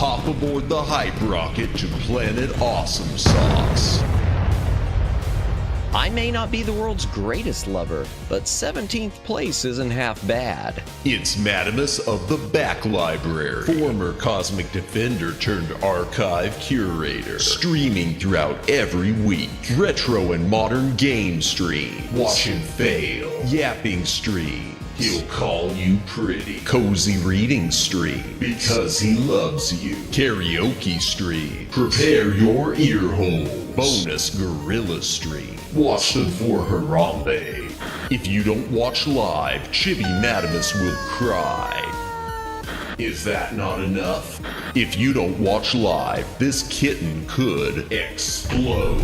hop aboard the hype rocket to Planet Awesome Sauce. I may not be the world's greatest lover, but 17th place isn't half bad. It's Madamus of the Back Library, former Cosmic Defender turned archive curator, streaming throughout every week. Retro and modern game stream, watch him fail, yapping stream. He'll call you pretty. Cozy reading stream, because he loves you. Karaoke stream, prepare your ear holes. Bonus gorilla stream, watch them for Harambe. If you don't watch live, Chibi Madamus will cry. Is that not enough? If you don't watch live, this kitten could explode.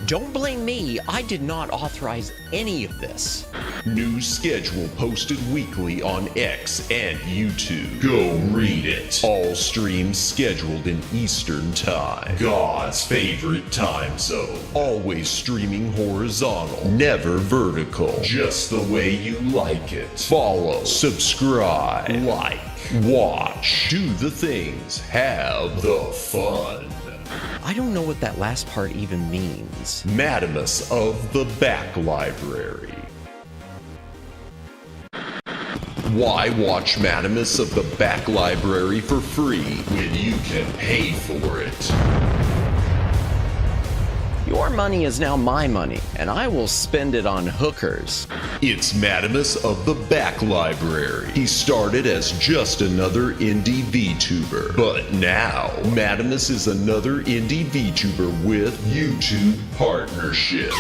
Don't blame me, I did not authorize any of this. New schedule posted weekly on X and YouTube. Go read it. All streams scheduled in Eastern Time. God's favorite time zone. Always streaming horizontal, never vertical. Just the way you like it. Follow, subscribe, like, watch, do the things, have the fun. I don't know what that last part even means. Madamus of the Back Library. Why watch Madamus of the Back Library for free when you can pay for it? Your money is now my money, and I will spend it on hookers. It's Madamus of the Back Library. He started as just another indie VTuber, but now Madamus is another indie VTuber with YouTube partnership.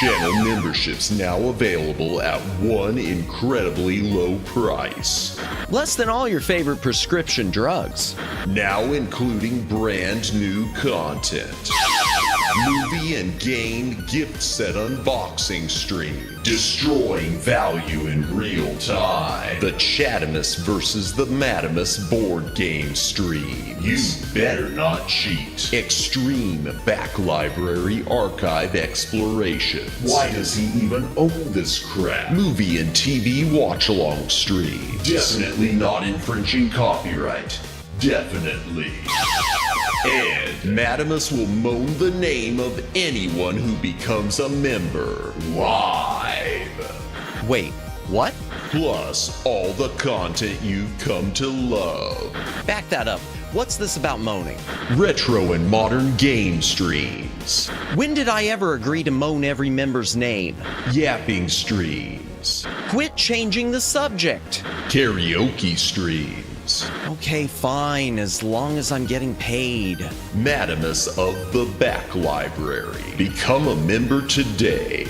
Channel memberships now available at one incredibly low price. Less than all your favorite prescription drugs. Now including brand new content. Movie and game gift set unboxing stream, destroying value in real time. The Chatamus versus the Madamus board game stream. You better not cheat. Extreme Back Library archive exploration. Why does he even own this crap? Movie and TV watch-along stream. Definitely not infringing copyright. Definitely. And Madamus will moan the name of anyone who becomes a member live. Wait, what? Plus, all the content you've come to love. Back that up. What's this about moaning? Retro and modern game streams. When did I ever agree to moan every member's name? Yapping streams. Quit changing the subject. Karaoke streams. Okay, fine, as long as I'm getting paid. Madamus of the Back Library. Become a member today.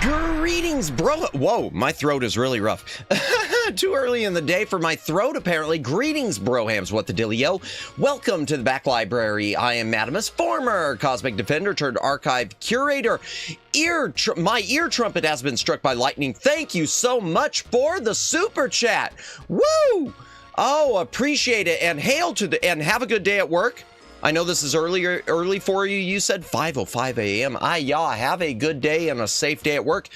Greetings, bro. Whoa, my throat is really rough. Too early in the day for my throat, apparently. Greetings, brohams. What the dealio? Welcome to the Back Library. I am Madamus, former Cosmic Defender turned archive curator. My ear trumpet has been struck by lightning. Thank you so much for the super chat. Woo! Oh, appreciate it. And hail to the and have a good day at work. I know this is early for you. You said 5:05 a.m. Y'all have a good day and a safe day at work.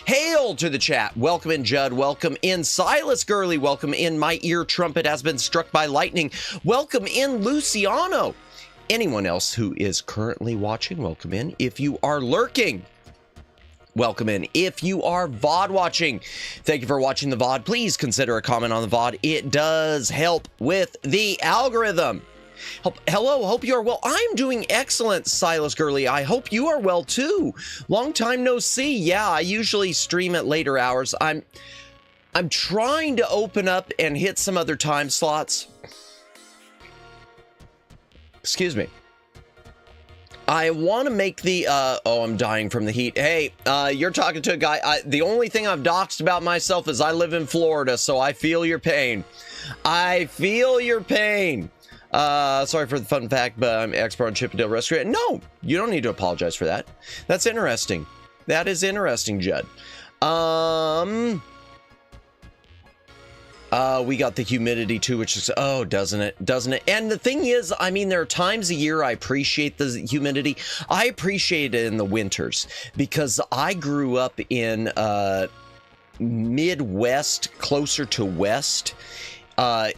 Hail to the chat. Welcome in, Judd. Welcome in, Silas Gurley. Welcome in, my ear trumpet has been struck by lightning. Welcome in, Luciano. Anyone else who is currently watching, welcome in. If you are lurking, welcome in. If you are VOD watching, thank you for watching the VOD. Please consider a comment on the VOD. It does help with the algorithm. Hello, hope you are well. I'm doing excellent, Silas Gurley. I hope you are well too. Long time no see. Yeah, I usually stream at later hours. I'm trying to open up and hit some other time slots. Excuse me. I want to make the, oh, I'm dying from the heat. Hey, you're talking to a guy. The only thing I've doxed about myself is I live in Florida, so I feel your pain. I feel your pain. Sorry for the fun fact, but I'm expert on Chippendale Rescue. No, you don't need to apologize for that. That's interesting. That is interesting, Judd. We got the humidity too, which is, oh, doesn't it? Doesn't it? And the thing is, I mean, there are times a year I appreciate the humidity. I appreciate it in the winters because I grew up in Midwest, closer to West,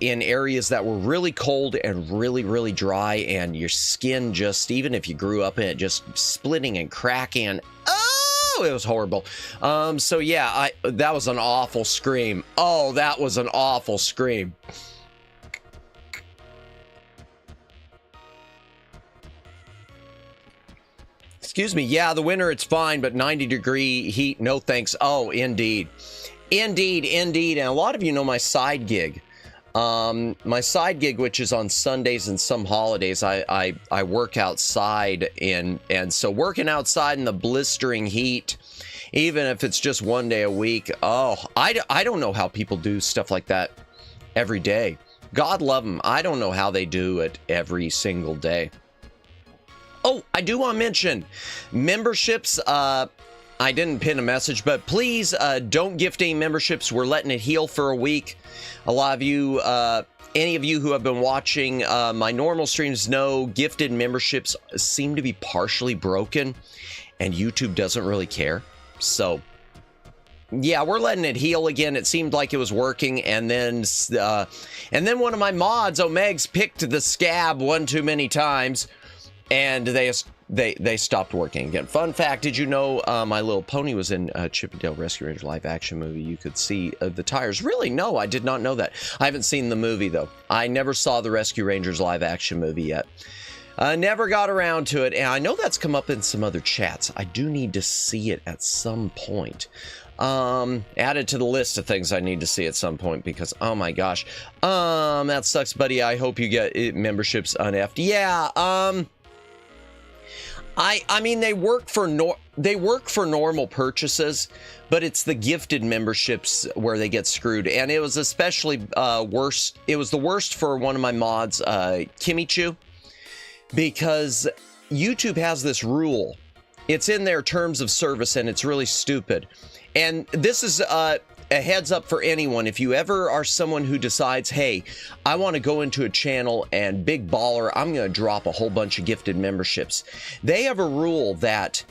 in areas that were really cold and really, really dry, and your skin just, even if you grew up in it, just splitting and cracking. It was horrible. So yeah, that was an awful scream. Oh, that was an awful scream. Excuse me. Yeah, the winter it's fine, but 90-degree heat, no thanks. Oh, indeed. Indeed, indeed. And a lot of you know my side gig. My side gig, which is on Sundays and some holidays, I work outside, and so working outside in the blistering heat, even if it's just one day a week, oh, I don't know how people do stuff like that every day. God love them. I don't know how they do it every single day. Oh, I do want to mention memberships. I didn't pin a message, but please don't gift any memberships. We're letting it heal for a week. A lot of you, any of you who have been watching my normal streams know gifted memberships seem to be partially broken, and YouTube doesn't really care. So, yeah, we're letting it heal again. It seemed like it was working, and then one of my mods, Omegs, picked the scab one too many times, and they stopped working again. Fun fact, did you know My Little Pony was in Chip 'n Dale Rescue Rangers live action movie? You could see the tires. Really? No, I did not know that. I haven't seen the movie, though. I never saw the Rescue Rangers live action movie yet. Never got around to it, and I know that's come up in some other chats. I do need to see it at some point. Add it to the list of things I need to see at some point, because oh my gosh. That sucks, buddy. I hope you get memberships uneffed. Yeah, I mean, they work for normal purchases, but it's the gifted memberships where they get screwed. And it was especially worse. It was the worst for one of my mods, Kimichu, because YouTube has this rule. It's in their terms of service, and it's really stupid. And this is a heads up for anyone. If you ever are someone who decides, hey, I want to go into a channel and big baller, I'm going to drop a whole bunch of gifted memberships. They have a rule that,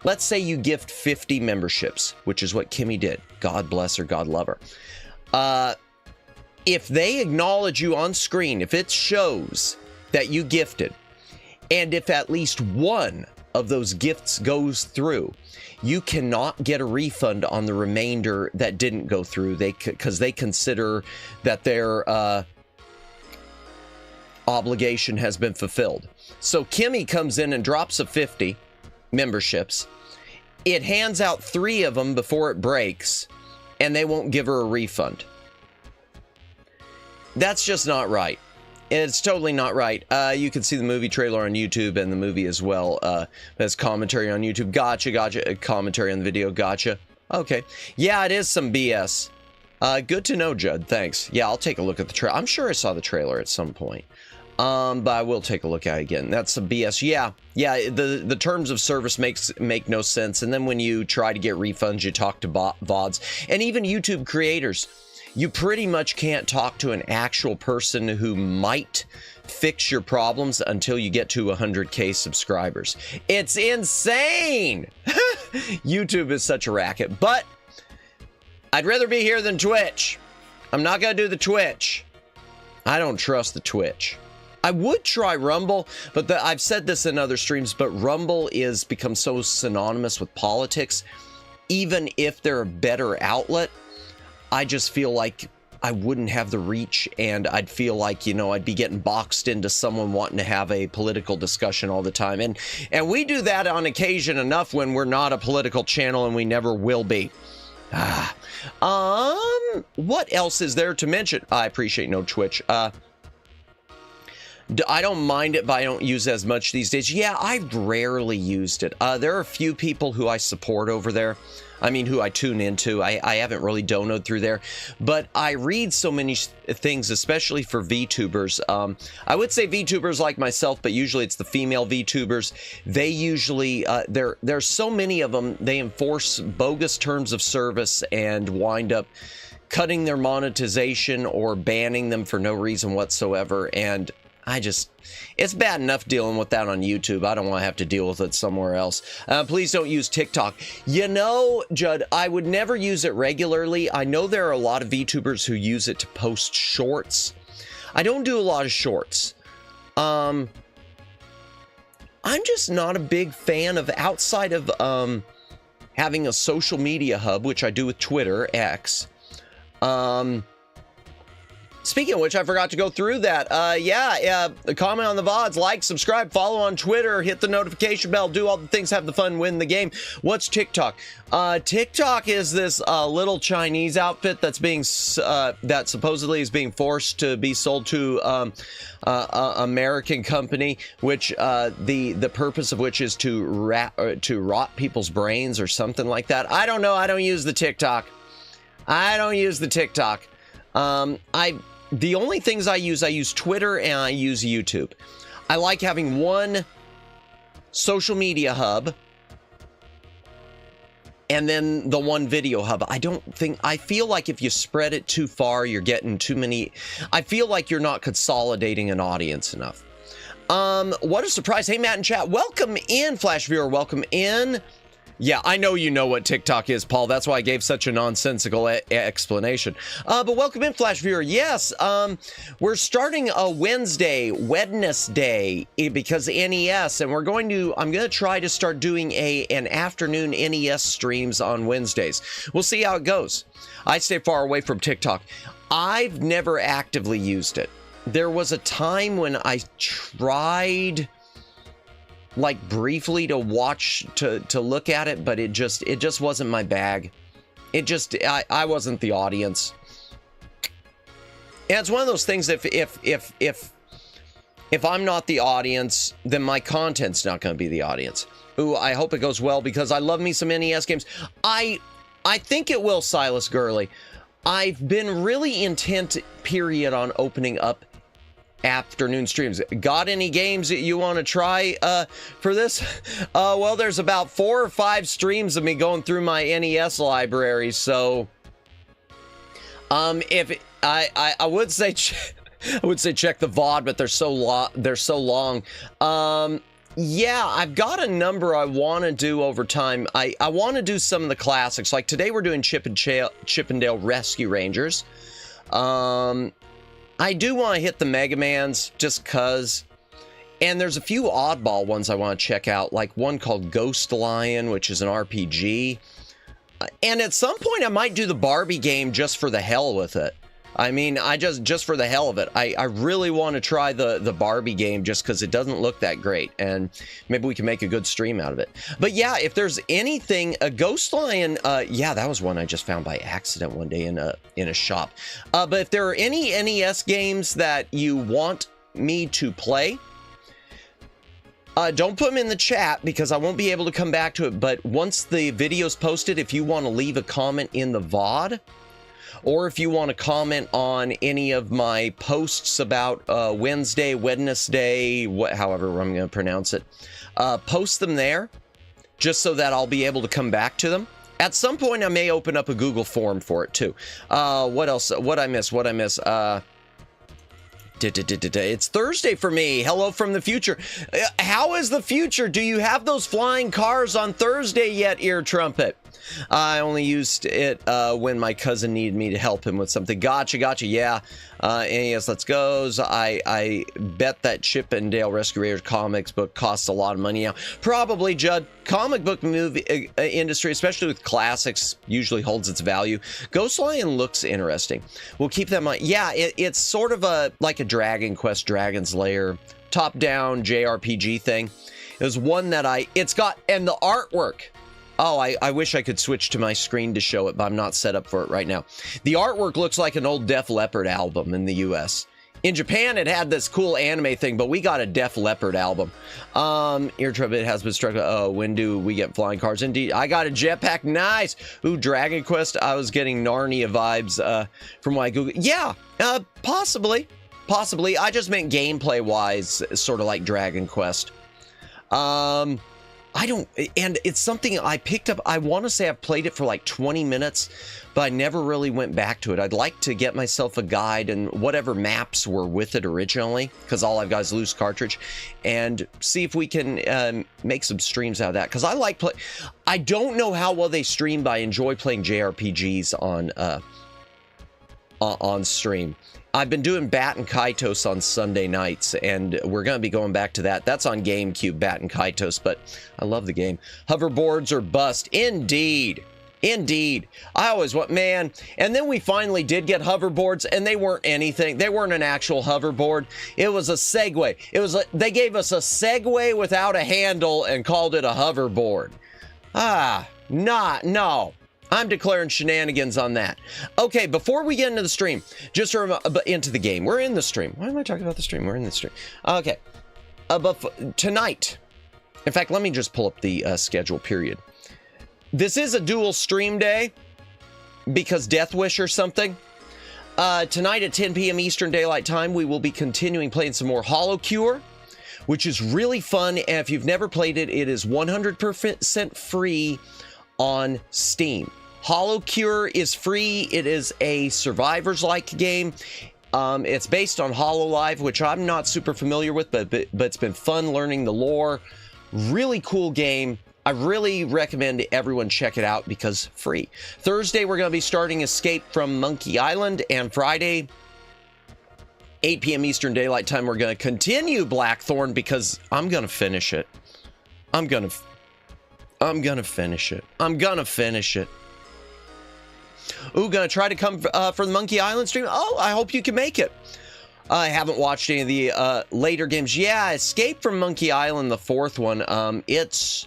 let's say you gift 50 memberships, which is what Kimmy did. God bless her, God love her. If they acknowledge you on screen, if it shows that you gifted, and if at least one of those gifts goes through, you cannot get a refund on the remainder that didn't go through. Because they consider that their obligation has been fulfilled. So Kimmy comes in and drops a 50 memberships. It hands out 3 of them before it breaks, and they won't give her a refund. That's just not right. It's totally not right. You can see the movie trailer on YouTube and the movie as well. There's commentary on YouTube. Gotcha, gotcha. Commentary on the video. Gotcha. Okay. Yeah, it is some BS. Good to know, Judd. Thanks. Yeah, I'll take a look at the trailer. I'm sure I saw the trailer at some point. But I will take a look at it again. That's some BS. Yeah. Yeah, the terms of service make no sense. And then when you try to get refunds, you talk to VODs. And even YouTube creators. You pretty much can't talk to an actual person who might fix your problems until you get to 100K subscribers. It's insane! YouTube is such a racket, but I'd rather be here than Twitch. I'm not gonna do the Twitch. I don't trust the Twitch. I would try Rumble, but I've said this in other streams, but Rumble is become so synonymous with politics. Even if they're a better outlet, I just feel like I wouldn't have the reach, and I'd feel like, you know, I'd be getting boxed into someone wanting to have a political discussion all the time. And we do that on occasion enough when we're not a political channel, and we never will be. What else is there to mention? I appreciate no Twitch. I don't mind it, but I don't use it as much these days. Yeah, I've rarely used it. There are a few people who I support over there. I mean, who I tune into. I haven't really donoed through there, but I read so many things, especially for VTubers. I would say VTubers like myself, but usually it's the female VTubers. They usually, there's so many of them, they enforce bogus terms of service and wind up cutting their monetization or banning them for no reason whatsoever. And it's bad enough dealing with that on YouTube. I don't want to have to deal with it somewhere else. Please don't use TikTok. You know, Judd, I would never use it regularly. I know there are a lot of VTubers who use it to post shorts. I don't do a lot of shorts. I'm just not a big fan of, outside of having a social media hub, which I do with Twitter, X. Speaking of which, I forgot to go through that. Comment on the VODs, like, subscribe, follow on Twitter, hit the notification bell, do all the things, have the fun, win the game. What's TikTok? TikTok is this little Chinese outfit that's being that supposedly is being forced to be sold to American company, which the purpose of which is to rot people's brains or something like that. I don't know. I don't use the TikTok. The only things I use Twitter and I use YouTube. I like having one social media hub and then the one video hub. I feel like if you spread it too far, you're getting too many. I feel like you're not consolidating an audience enough. What a surprise. Hey, Matt in chat. Welcome in, Flash Viewer. Welcome in. Yeah, I know you know what TikTok is, Paul. That's why I gave such a nonsensical explanation. But welcome in, Flash Viewer. Yes, we're starting a Wednesday, because NES, and I'm going to try to start doing an afternoon NES streams on Wednesdays. We'll see how it goes. I stay far away from TikTok. I've never actively used it. There was a time when I tried, like, briefly to watch, to look at it, but it just wasn't my bag. I wasn't the audience. And it's one of those things, if I'm not the audience, then my content's not going to be the audience. Ooh, I hope it goes well, because I love me some NES games. I think it will, Silas Gurley. I've been really intent, period, on opening up afternoon streams. Got any games that you want to try for this? Well, there's about 4 or 5 streams of me going through my NES library, so if I would say I would say check the VOD, but they're so long. Yeah, I've got a number I want to do over time. I want to do some of the classics. Like today we're doing Chip and Dale Rescue Rangers. I do want to hit the Mega Mans just cuz. And there's a few oddball ones I want to check out, like one called Ghost Lion, which is an RPG. And at some point I might do the Barbie game just for the hell with it. I mean, just for the hell of it. I really want to try the Barbie game just because it doesn't look that great, and maybe we can make a good stream out of it. But yeah, if there's anything, a Ghost Lion, yeah, that was one I just found by accident one day in a shop. But if there are any NES games that you want me to play, don't put them in the chat because I won't be able to come back to it. But once the video's posted, if you want to leave a comment in the VOD, or if you want to comment on any of my posts about Wednesday, however I'm going to pronounce it, post them there, just so that I'll be able to come back to them. At some point, I may open up a Google form for it, too. What else? What I miss? It's Thursday for me. Hello from the future. How is the future? Do you have those flying cars on Thursday yet, Ear Trumpet? I only used it when my cousin needed me to help him with something. Gotcha. Yeah. NES Let's Goes. I bet that Chip and Dale Rescue Rangers comics book costs a lot of money now. Probably, Judd. Comic book movie industry, especially with classics, usually holds its value. Ghost Lion looks interesting. We'll keep that in mind. Yeah, it's sort of like a Dragon Quest, Dragon's Lair, top-down JRPG thing. It was one that and the artwork. Oh, I wish I could switch to my screen to show it, but I'm not set up for it right now. The artwork looks like an old Def Leppard album in the US. In Japan, it had this cool anime thing, but we got a Def Leppard album. Ear Trumpet has been struck. Oh, when do we get flying cars? Indeed. I got a jetpack. Nice. Ooh, Dragon Quest. I was getting Narnia vibes from what I Googled. Yeah, possibly. Possibly. I just meant gameplay-wise, sort of like Dragon Quest. and it's something I picked up. I want to say I've played it for like 20 minutes, but I never really went back to it. I'd like to get myself a guide and whatever maps were with it originally, because all I've got is loose cartridge, and see if we can make some streams out of that. Because I like play. I don't know how well they stream, but I enjoy playing JRPGs on stream. I've been doing Bat and Kaitos on Sunday nights, and we're going to be going back to that. That's on GameCube, Bat and Kaitos, but I love the game. Hoverboards are bust. Indeed. Indeed. I always want, man. And then we finally did get hoverboards, and they weren't anything. They weren't an actual hoverboard. It was a Segway. It was they gave us a Segway without a handle and called it a hoverboard. No. I'm declaring shenanigans on that. Okay, before we get into the stream, just into the game. We're in the stream. Why am I talking about the stream? We're in the stream. Okay. But tonight, in fact, let me just pull up the schedule, period. This is a dual stream day because Death Wish or something. Tonight at 10 p.m. Eastern Daylight Time, we will be continuing playing some more Hollow Cure, which is really fun. And if you've never played it, it is 100% free on Steam. Hollow Cure is free. It is a survivors-like game. It's based on Hololive, which I'm not super familiar with, but it's been fun learning the lore. Really cool game. I really recommend everyone check it out because free. Thursday, we're going to be starting Escape from Monkey Island, and Friday, 8 p.m. Eastern Daylight Time, we're going to continue Blackthorn because I'm going to finish it. I'm gonna finish it. Ooh, gonna try to come for the Monkey Island stream. Oh, I hope you can make it. I haven't watched any of the later games. Yeah, Escape from Monkey Island, the fourth one. It's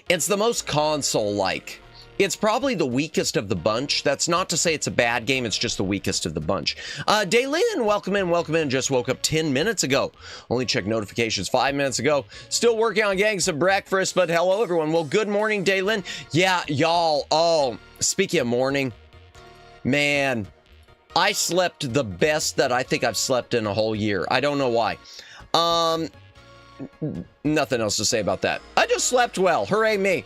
the most console-like. It's probably the weakest of the bunch. That's not to say it's a bad game. It's just the weakest of the bunch. Daylin, welcome in. Just woke up 10 minutes ago. Only checked notifications 5 minutes ago. Still working on getting some breakfast, but hello, everyone. Well, good morning, Daylin. Yeah, y'all. Oh, speaking of morning, man, I slept the best that I think I've slept in a whole year. I don't know why. Nothing else to say about that. I just slept well. Hooray me.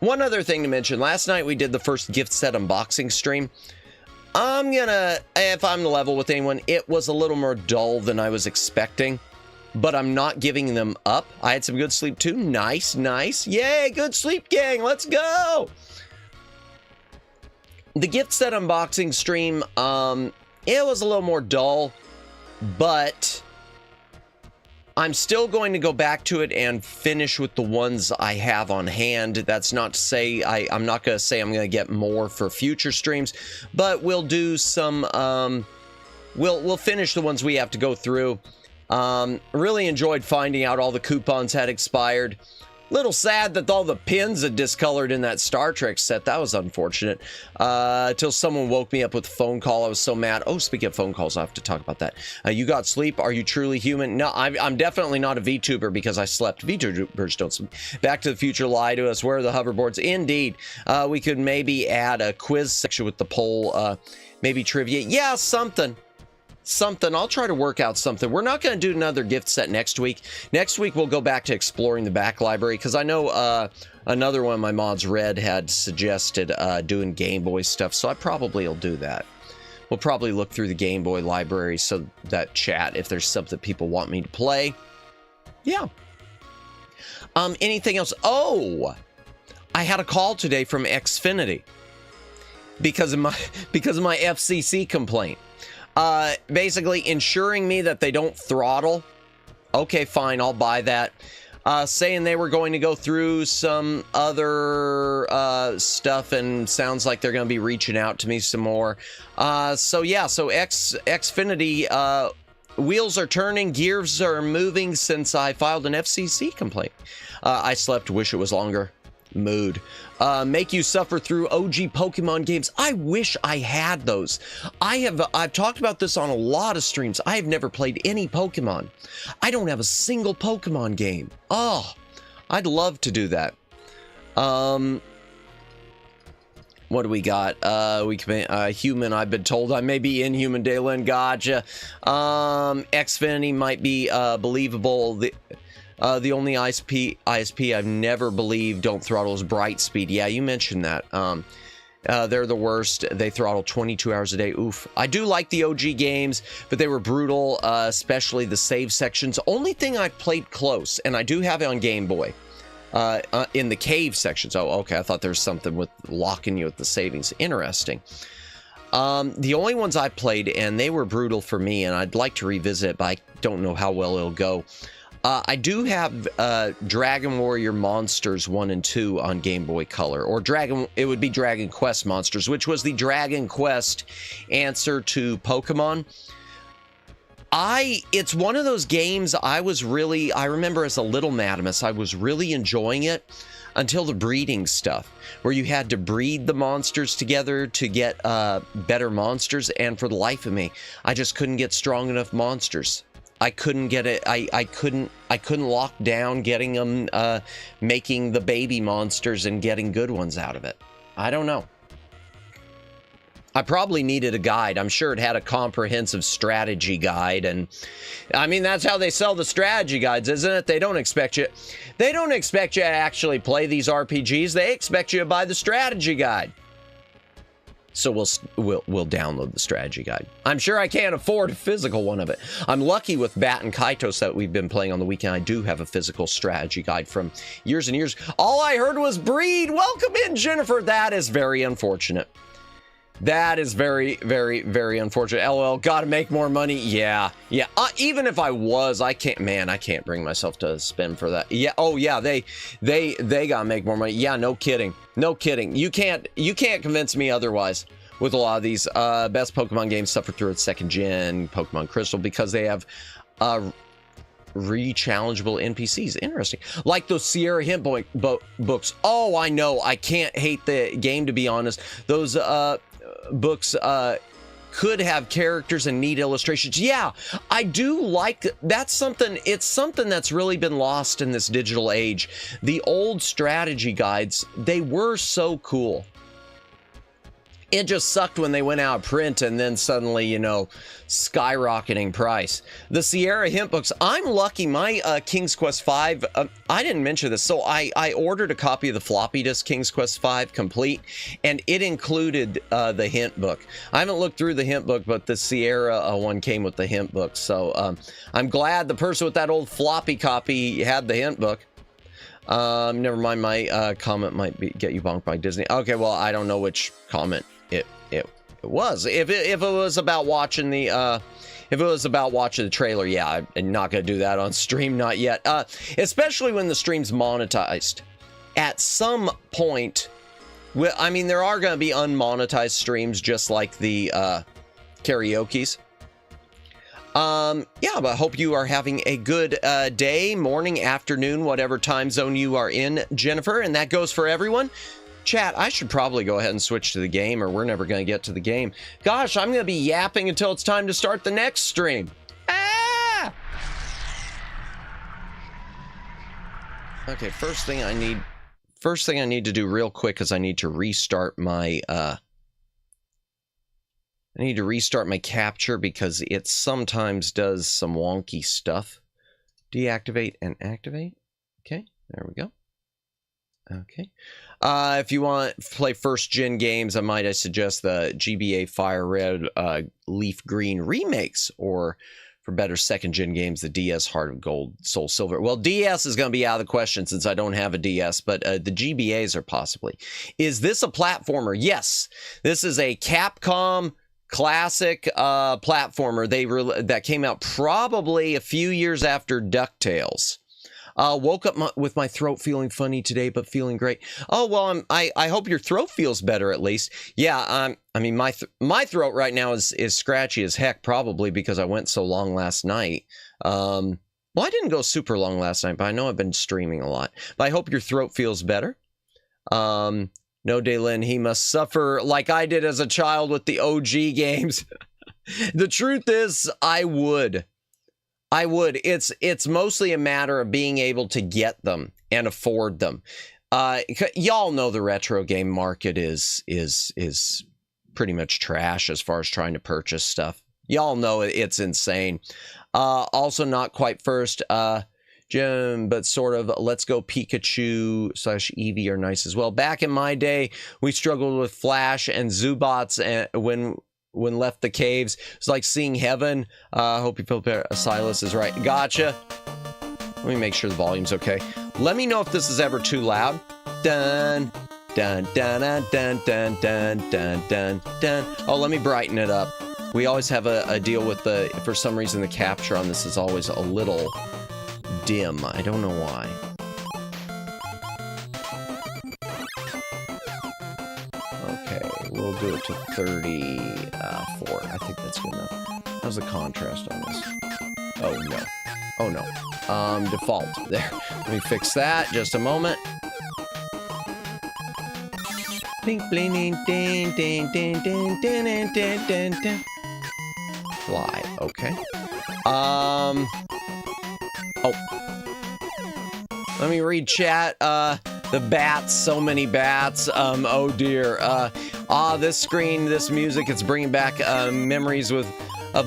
One other thing to mention. Last night we did the first gift set unboxing stream. If I'm level with anyone, it was a little more dull than I was expecting, but I'm not giving them up. I had some good sleep too. Nice. Yay, good sleep, gang. Let's go. The gift set unboxing stream, it was a little more dull, but I'm still going to go back to it and finish with the ones I have on hand. That's not to say I'm not going to say I'm going to get more for future streams, but we'll do some. We'll finish the ones we have to go through. Really enjoyed finding out all the coupons had expired. Little sad that all the pins had discolored in that Star Trek set. That was unfortunate. Till someone woke me up with a phone call. I was so mad. Oh, speaking of phone calls, I have to talk about that. You got sleep? Are you truly human? No, I'm definitely not a VTuber because I slept. VTubers don't sleep. Back to the Future lied to us. Where are the hoverboards? Indeed. We could maybe add a quiz section with the poll. Maybe trivia. Yeah, something. I'll try to work out something. We're not going to do another gift set next week. Next week, we'll go back to exploring the back library, because I know another one of my mods, Red, had suggested doing Game Boy stuff, so I probably will do that. We'll probably look through the Game Boy library so that chat, if there's something people want me to play. Yeah. Anything else? Oh! I had a call today from Xfinity because of my FCC complaint. Basically ensuring me that they don't throttle. Okay, fine, I'll buy that. Saying they were going to go through some other stuff, and sounds like they're going to be reaching out to me some more. So Xfinity, wheels are turning, gears are moving since I filed an FCC complaint. I slept, wish it was longer. Mood. Make you suffer through OG Pokemon games. I wish I had those. I've talked about this on a lot of streams. I have never played any Pokemon. I don't have a single Pokemon game. Oh, I'd love to do that. What do we got? We can human. I've been told I may be inhuman. Daylin, gotcha. Xfinity might be believable. The only ISP I've never believed don't throttle is Brightspeed. Yeah, you mentioned that. They're the worst. They throttle 22 hours a day. Oof. I do like the OG games, but they were brutal, especially the save sections. Only thing I've played close, and I do have it on Game Boy. In the cave sections. Oh, okay. I thought there was something with locking you at the savings. Interesting. The only ones I played, and they were brutal for me, and I'd like to revisit, but I don't know how well it'll go. I do have Dragon Warrior Monsters 1 and 2 on Game Boy Color, or it would be Dragon Quest Monsters, which was the Dragon Quest answer to Pokemon. It's one of those games I remember as a little Madamus, I was really enjoying it until the breeding stuff, where you had to breed the monsters together to get better monsters, and for the life of me, I just couldn't get strong enough monsters. I couldn't get it. I couldn't lock down getting them, making the baby monsters and getting good ones out of it. I don't know. I probably needed a guide. I'm sure it had a comprehensive strategy guide, and I mean, that's how they sell the strategy guides, isn't it? They don't expect you to actually play these RPGs. They expect you to buy the strategy guide. So we'll download the strategy guide. I'm sure I can't afford a physical one of it. I'm lucky with Bat and Kaitos that we've been playing on the weekend. I do have a physical strategy guide from years and years. All I heard was breed. Welcome in, Jennifer. That is very unfortunate. That is very, very, very unfortunate. LOL, gotta make more money. Yeah. Even if I was, I can't bring myself to spend for that. Yeah. Oh yeah, they gotta make more money. Yeah, no kidding. No kidding. You can't convince me otherwise with a lot of these. Best Pokemon games suffer through its second gen, Pokemon Crystal, because they have re-challengeable NPCs. Interesting. Like those Sierra Hint books. Oh, I know. I can't hate the game, to be honest. Those books could have characters and neat illustrations. Yeah, I do like that's something. It's something that's really been lost in this digital age. The old strategy guides, they were so cool. It just sucked when they went out of print and then suddenly, you know, skyrocketing price. The Sierra Hint books, I'm lucky. My King's Quest V, I didn't mention this. So I ordered a copy of the floppy disk King's Quest V complete, and it included the hint book. I haven't looked through the hint book, but the Sierra one came with the hint book. So I'm glad the person with that old floppy copy had the hint book. Never mind, my comment might get you bonked by Disney. Okay, well, I don't know which comment it was. If it was about watching the trailer, yeah, I'm not gonna do that on stream, not yet. Especially when the stream's monetized. At some point, I mean, there are gonna be unmonetized streams, just like the karaoke's. Yeah, but I hope you are having a good day, morning, afternoon, whatever time zone you are in, Jennifer, and that goes for everyone. Chat, I should probably go ahead and switch to the game, or we're never going to get to the game. Gosh, I'm going to be yapping until it's time to start the next stream. Ah! Okay, first thing I need to do real quick is I need to restart my capture, because it sometimes does some wonky stuff. Deactivate and activate. Okay, there we go. Okay. If you want to play first-gen games, I suggest the GBA Fire Red, Leaf Green remakes, or for better second-gen games, the DS Heart of Gold, Soul Silver. Well, DS is going to be out of the question since I don't have a DS, but the GBAs are possibly. Is this a platformer? Yes. This is a Capcom classic platformer. That came out probably a few years after DuckTales. Woke up with my throat feeling funny today, but feeling great. Oh, well, I hope your throat feels better at least. Yeah, I mean, my throat right now is scratchy as heck, probably because I went so long last night. Well, I didn't go super long last night, but I know I've been streaming a lot. But I hope your throat feels better. No, Daylin, he must suffer like I did as a child with the OG games. The truth is, I would. It's mostly a matter of being able to get them and afford them. Y'all know the retro game market is pretty much trash as far as trying to purchase stuff. Y'all know it's insane. Also not quite first, Jim, but sort of Let's Go Pikachu / Eevee are nice as well. Back in my day, we struggled with Flash and Zubots, and when left the caves, it's like seeing heaven. Hope you feel better. Silas is right. Gotcha. Let me make sure the volume's okay. Let me know if this is ever too loud. Dun, dun, dun, dun, dun, dun, dun, dun, dun. Oh, let me brighten it up. We always have a deal with for some reason, the capture on this is always a little dim. I don't know why. Okay, we'll do it to 34. I think that's good enough. How's the contrast on this? Oh, no. Oh, no. Default. There. Let me fix that. Just a moment. Bling, bling, ding, ding, ding, ding, ding, ding, ding, ding, ding. Fly. Okay. Oh. Let me read chat. The bats. So many bats. Oh, dear. This screen, this music, it's bringing back memories of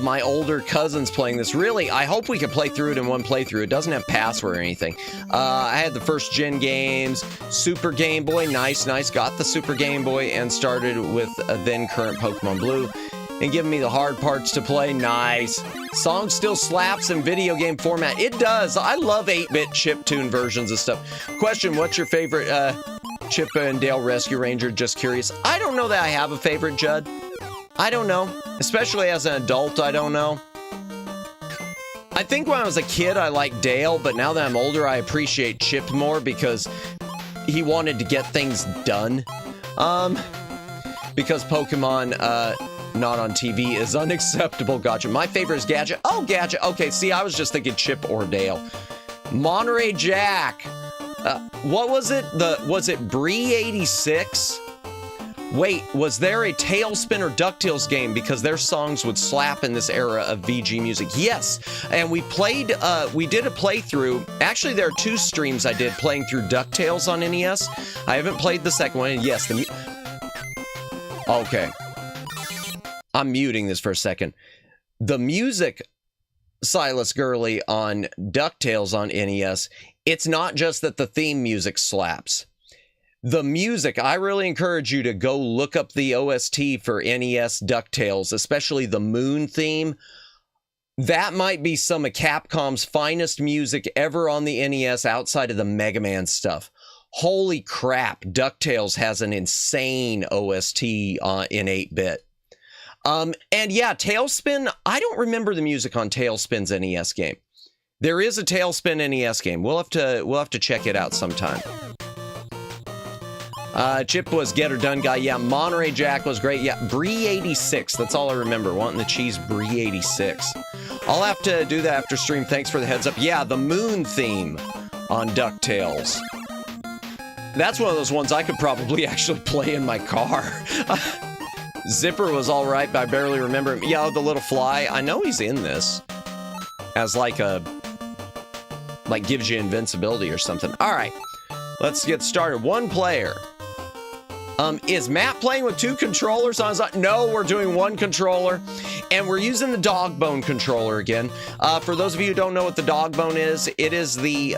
my older cousins playing this. Really, I hope we can play through it in one playthrough. It doesn't have password or anything. I had the first gen games, Super Game Boy, nice, got the Super Game Boy and started with then current Pokemon Blue and giving me the hard parts to play, nice. Song still slaps in video game format. It does. I love 8-bit chiptune versions of stuff. Question, what's your favorite Chip and Dale Rescue Ranger? Just curious. I don't know that I have a favorite, Judd. I don't know. Especially as an adult, I don't know. I think when I was a kid, I liked Dale, but now that I'm older, I appreciate Chip more because he wanted to get things done. Because Pokemon, not on TV is unacceptable. Gotcha. My favorite is Gadget. Oh, Gadget. Okay, see, I was just thinking Chip or Dale. Monterey Jack. What was it? Was it Bree 86? Wait, was there a Tailspin or DuckTales game? Because their songs would slap in this era of VG music. Yes, and we did a playthrough. Actually, there are 2 streams I did playing through DuckTales on NES. I haven't played the second one, and yes, okay. I'm muting this for a second. The music, Silas Gurley, on DuckTales on NES, it's not just that the theme music slaps. The music, I really encourage you to go look up the OST for NES DuckTales, especially the Moon theme. That might be some of Capcom's finest music ever on the NES outside of the Mega Man stuff. Holy crap, DuckTales has an insane OST in 8-bit. And yeah, Tailspin, I don't remember the music on Tailspin's NES game. There is a Tailspin NES game. We'll have to check it out sometime. Chip was Get Her Done guy. Yeah, Monterey Jack was great. Yeah, Bree 86. That's all I remember. Wanting the cheese Bree 86. I'll have to do that after stream. Thanks for the heads up. Yeah, the Moon theme on DuckTales. That's one of those ones I could probably actually play in my car. Zipper was all right, but I barely remember him. Yeah, the little fly. I know he's in this as like gives you invincibility or something. All right, let's get started. 1 player. Is Matt playing with 2 controllers on his... No, we're doing 1 controller, and we're using the dog bone controller again. For those of you who don't know what the dog bone is, it is the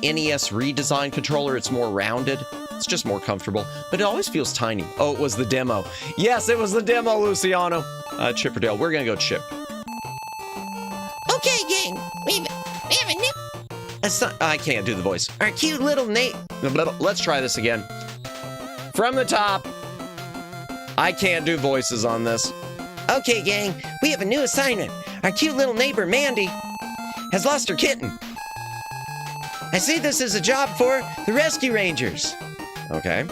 NES redesigned controller. It's more rounded. It's just more comfortable, but it always feels tiny. Oh, it was the demo. Yes, it was the demo, Luciano. Chip or Dale. We're gonna go Chip. Okay, gang. We have a new... I can't do the voice. Our cute little Nate. Let's try this again. From the top. I can't do voices on this. Okay, gang, we have a new assignment. Our cute little neighbor, Mandy, has lost her kitten. I see this as a job for the Rescue Rangers. Okay.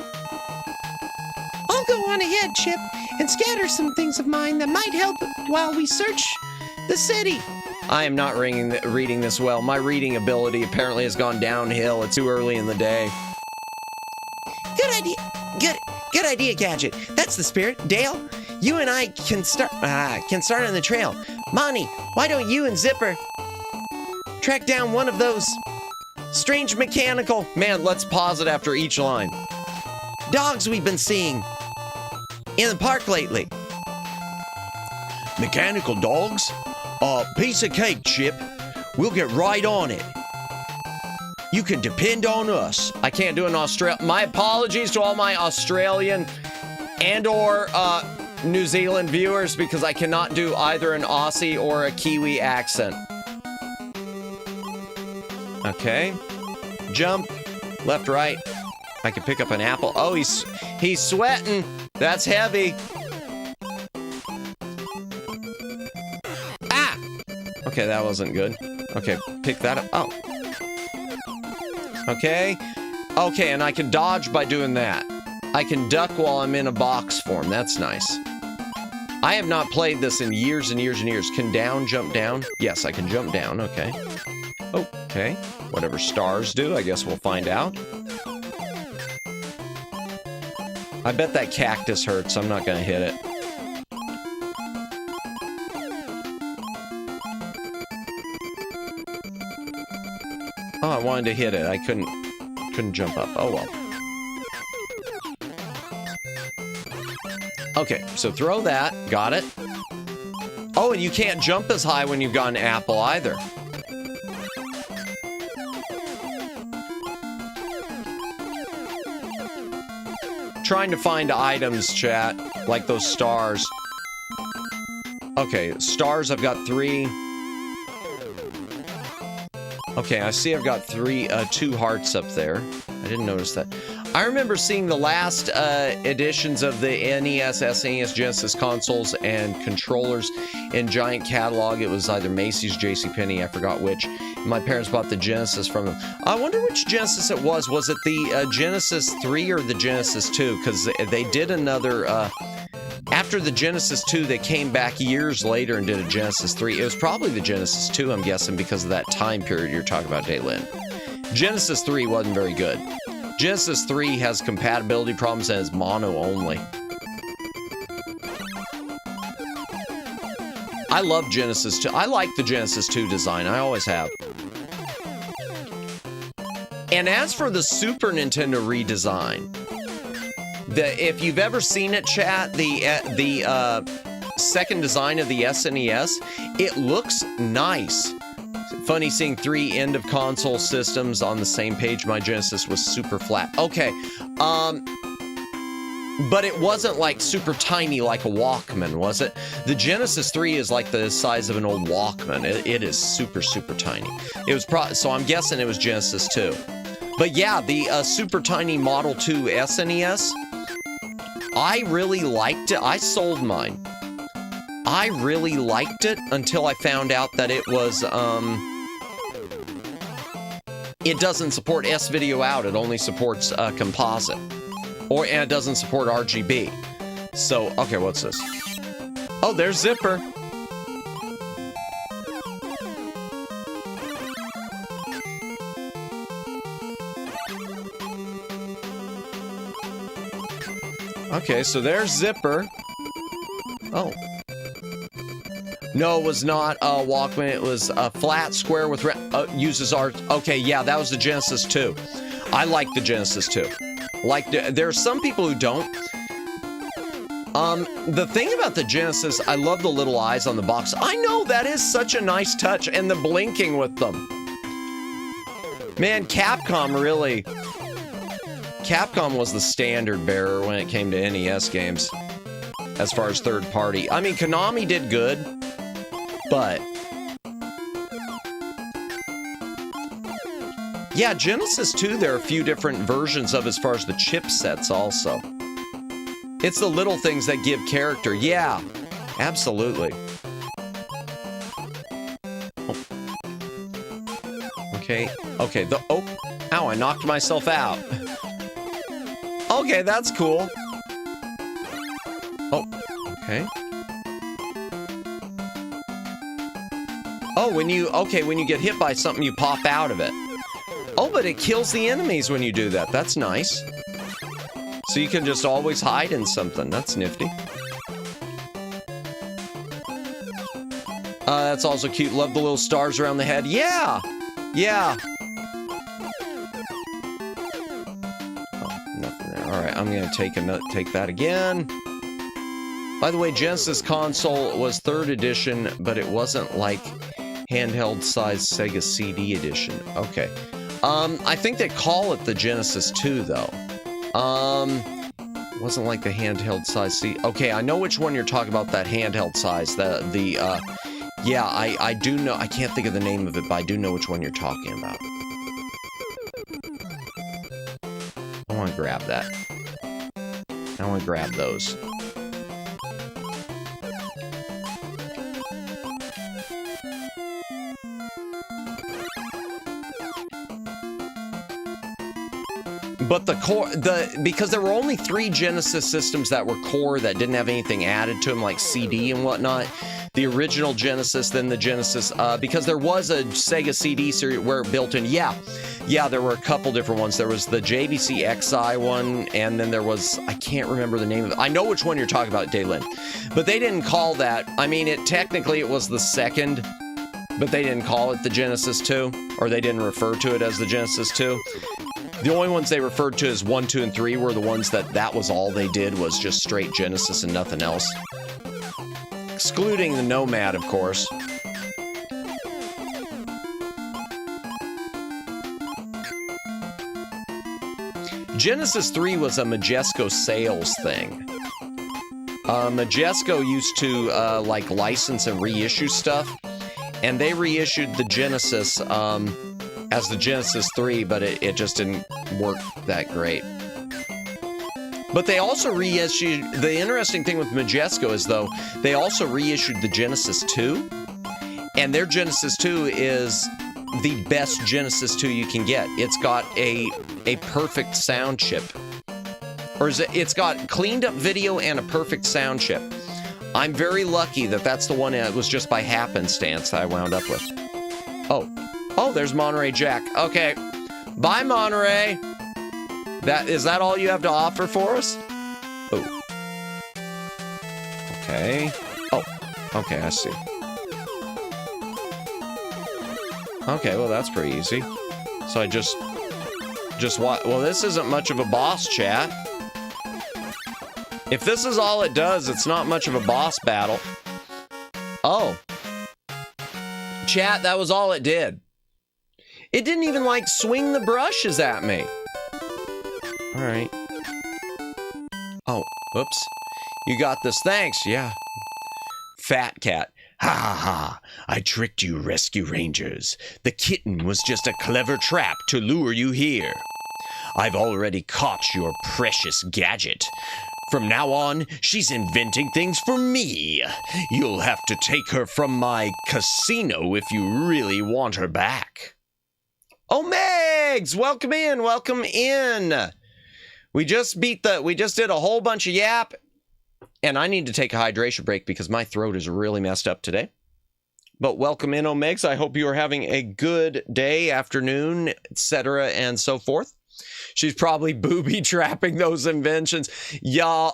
I'll go on ahead, Chip, and scatter some things of mine that might help while we search the city. I am not reading this well. My reading ability apparently has gone downhill. It's too early in the day. Good idea. Good idea, Gadget. That's the spirit. Dale, you and I can start on the trail. Monty, why don't you and Zipper track down one of those Strange mechanical. Man, let's pause it after each line. Dogs we've been seeing in the park lately. Mechanical dogs? Piece of cake, Chip. We'll get right on it. You can depend on us. I can't do an Australian. My apologies to all my Australian and or New Zealand viewers because I cannot do either an Aussie or a Kiwi accent. Okay. Jump. Left, right. I can pick up an apple. Oh, he's sweating. That's heavy. Ah! Okay, that wasn't good. Okay, pick that up. Oh. Okay. Okay, and I can dodge by doing that. I can duck while I'm in a box form. That's nice. I have not played this in years and years and years. Can down jump down? Yes, I can jump down. Okay. Okay. Whatever stars do, I guess we'll find out. I bet that cactus hurts. I'm not going to hit it. Oh, I wanted to hit it. I couldn't jump up. Oh, well. Okay, so throw that. Got it. Oh, and you can't jump as high when you've got an apple either. Trying to find items, chat, like those stars. Okay, stars, I've got 3. Okay, I see I've got 2 hearts up there. I didn't notice that. I remember seeing the last editions of the NES, SNES, Genesis consoles and controllers in Giant Catalog. It was either Macy's, JCPenney, I forgot which. My parents bought the Genesis from them. I wonder which Genesis it was. Was it the Genesis 3 or the Genesis 2? Because they did another... after the Genesis 2, they came back years later and did a Genesis 3. It was probably the Genesis 2, I'm guessing, because of that time period you're talking about, Daylin. Genesis 3 wasn't very good. Genesis 3 has compatibility problems and is mono only. I love Genesis 2. I like the Genesis 2 design. I always have. And as for the Super Nintendo redesign, if you've ever seen it, chat, the second design of the SNES, it looks nice. Funny seeing 3 end-of-console systems on the same page. My Genesis was super flat. Okay, but it wasn't like super tiny like a Walkman, was it? The Genesis 3 is like the size of an old Walkman. It is super, super tiny. It was so I'm guessing it was Genesis 2. But yeah, the super tiny Model 2 SNES, I really liked it. I sold mine. I really liked it until I found out that it was, it doesn't support S-Video out. It only supports composite. And it doesn't support RGB. So, okay, what's this? Oh, there's Zipper. Okay, so there's Zipper. Oh. No, it was not a Walkman. It was a flat square with uses art. Okay, yeah, that was the Genesis 2. I like the Genesis 2. There are some people who don't. The thing about the Genesis, I love the little eyes on the box. I know, that is such a nice touch, and the blinking with them. Man, Capcom really... Capcom was the standard bearer when it came to NES games, as far as third party. I mean, Konami did good, but... Yeah, Genesis 2, there are a few different versions of as far as the chipsets also. It's the little things that give character. Yeah, absolutely. Oh. Okay, okay, oh, ow, I knocked myself out. Okay, that's cool. Oh, okay. Oh, when you get hit by something, you pop out of it. Oh, but it kills the enemies when you do that. That's nice. So you can just always hide in something. That's nifty. That's also cute. Love the little stars around the head. Yeah! Yeah! I'm gonna take that again. By the way, Genesis console was 3rd edition, but it wasn't like handheld size Sega CD edition. Okay. I think they call it the Genesis 2 though. Wasn't like the handheld size CD. Okay, I know which one you're talking about, that handheld size. Yeah, I do know. I can't think of the name of it, but I do know which one you're talking about. I want to grab that. I want to grab those. But the core, because there were only 3 Genesis systems that were core that didn't have anything added to them, like CD and whatnot. The original Genesis, then the Genesis, because there was a Sega CD series where it built in, yeah, there were a couple different ones. There was the JVC XI one, and then there was, I can't remember the name of it. I know which one you're talking about, Daylin. But they didn't call that, I mean, technically it was the 2nd, but they didn't call it the Genesis 2, or they didn't refer to it as the Genesis 2. The only ones they referred to as 1, 2, and 3 were the ones that was all they did, was just straight Genesis and nothing else. Excluding the Nomad, of course. Genesis 3 was a Majesco sales thing. Majesco used to like license and reissue stuff, and they reissued the Genesis as the Genesis 3, but it just didn't work that great. But they also reissued, the interesting thing with Majesco is, though, they also reissued the Genesis 2, and their Genesis 2 is the best Genesis 2 you can get. It's got a perfect sound chip. Or it's got cleaned up video and a perfect sound chip. I'm very lucky that that's the one that was just by happenstance that I wound up with. Oh, there's Monterey Jack. Okay. Bye, Monterey. Is that all you have to offer for us? Oh. Okay. Oh. Okay, I see. Okay, well, that's pretty easy. So I just what? Well, this isn't much of a boss, chat. If this is all it does, it's not much of a boss battle. Oh. Chat, that was all it did. It didn't even, like, swing the brushes at me. All right. Oh, oops. You got this. Thanks. Yeah. Fat cat. Ha ha ha. I tricked you, rescue rangers. The kitten was just a clever trap to lure you here. I've already caught your precious gadget. From now on, she's inventing things for me. You'll have to take her from my casino if you really want her back. Oh, Megs! Welcome in, welcome in. We just did a whole bunch of yap, and I need to take a hydration break because my throat is really messed up today. But welcome in, Omegs. I hope you are having a good day, afternoon, etc., and so forth. She's probably booby-trapping those inventions. Yeah.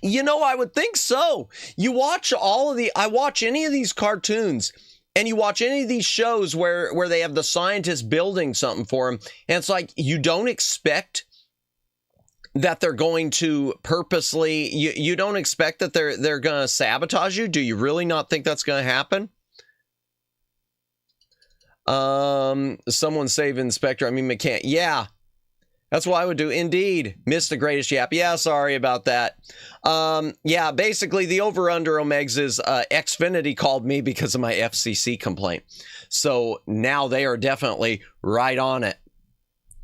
You know, I would think so. You watch I watch any of these cartoons, and you watch any of these shows where they have the scientists building something for them, and it's like, you don't expect that they're going to purposely, you don't expect that they're going to sabotage you? Do you really not think that's going to happen? Someone save Inspector. I mean, McCann. Yeah, that's what I would do. Indeed. Missed the greatest yap. Yeah, sorry about that. Yeah, basically the over-under, Omegs, is Xfinity called me because of my FCC complaint. So now they are definitely right on it.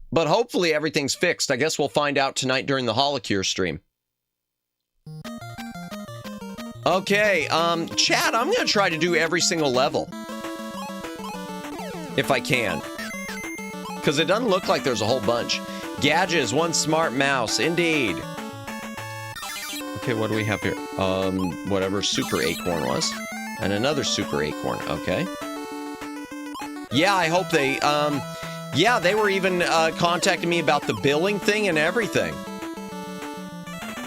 But hopefully everything's fixed. I guess we'll find out tonight during the Holocure stream. Okay, chat, I'm going to try to do every single level. If I can. Because it doesn't look like there's a whole bunch. Gadgets, one smart mouse. Indeed. Okay, what do we have here? Whatever Super Acorn was. And another Super Acorn. Okay. Yeah, I hope they... yeah, they were even contacting me about the billing thing and everything.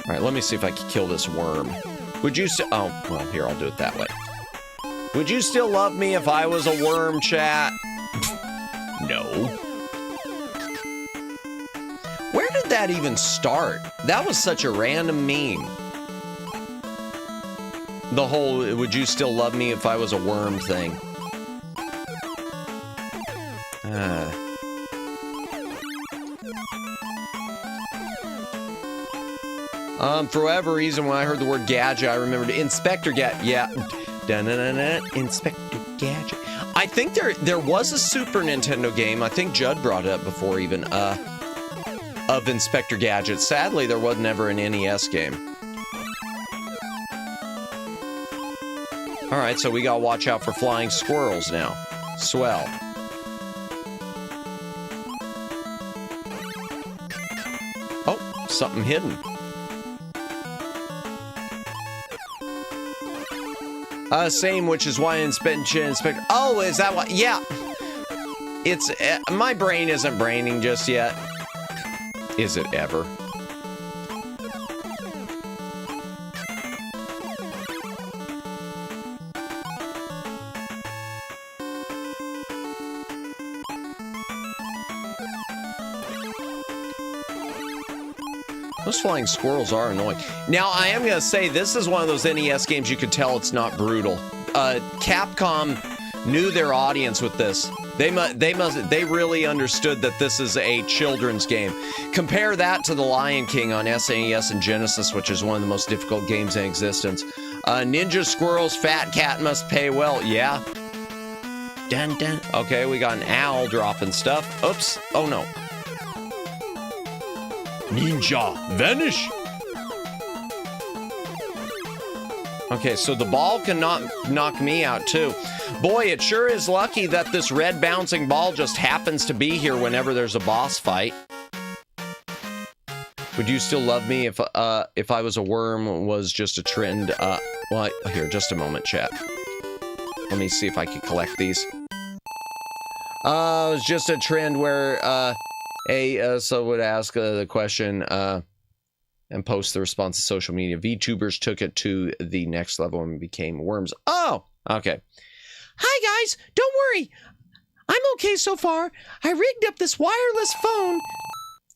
Alright, let me see if I can kill this worm. Would you still... Oh, well, here, I'll do it that way. Would you still love me if I was a worm, chat? No. that even start? That was such a random meme. The whole, would you still love me if I was a worm thing. For whatever reason, when I heard the word Gadget, I remembered Inspector Gadget. Yeah. Dun-dun-dun-dun. Inspector Gadget. I think there was a Super Nintendo game, I think Judd brought it up before even, of Inspector Gadget. Sadly, there was never an NES game. Alright, so we gotta watch out for flying squirrels now. Swell. Oh, something hidden. Same, which is why Inspector. Oh, is that what? Yeah. It's, my brain isn't braining just yet. Is it ever? Those flying squirrels are annoying. Now, I am going to say, this is one of those NES games you could tell it's not brutal. Capcom knew their audience with this. They really understood that this is a children's game. Compare that to The Lion King on SNES and Genesis, which is one of the most difficult games in existence. Ninja squirrels, fat cat must pay well. Yeah. Dun dun. Okay, we got an owl dropping stuff. Oops. Oh no. Ninja, vanish! Okay, so the ball can knock me out too. Boy, it sure is lucky that this red bouncing ball just happens to be here whenever there's a boss fight. Would you still love me if I was a worm was just a trend? Well, here, just a moment, chat. Let me see if I can collect these. It was just a trend where, so would ask the question and post the response to social media. VTubers took it to the next level and became worms. Oh, okay. Hi, guys. Don't worry. I'm okay so far. I rigged up this wireless phone.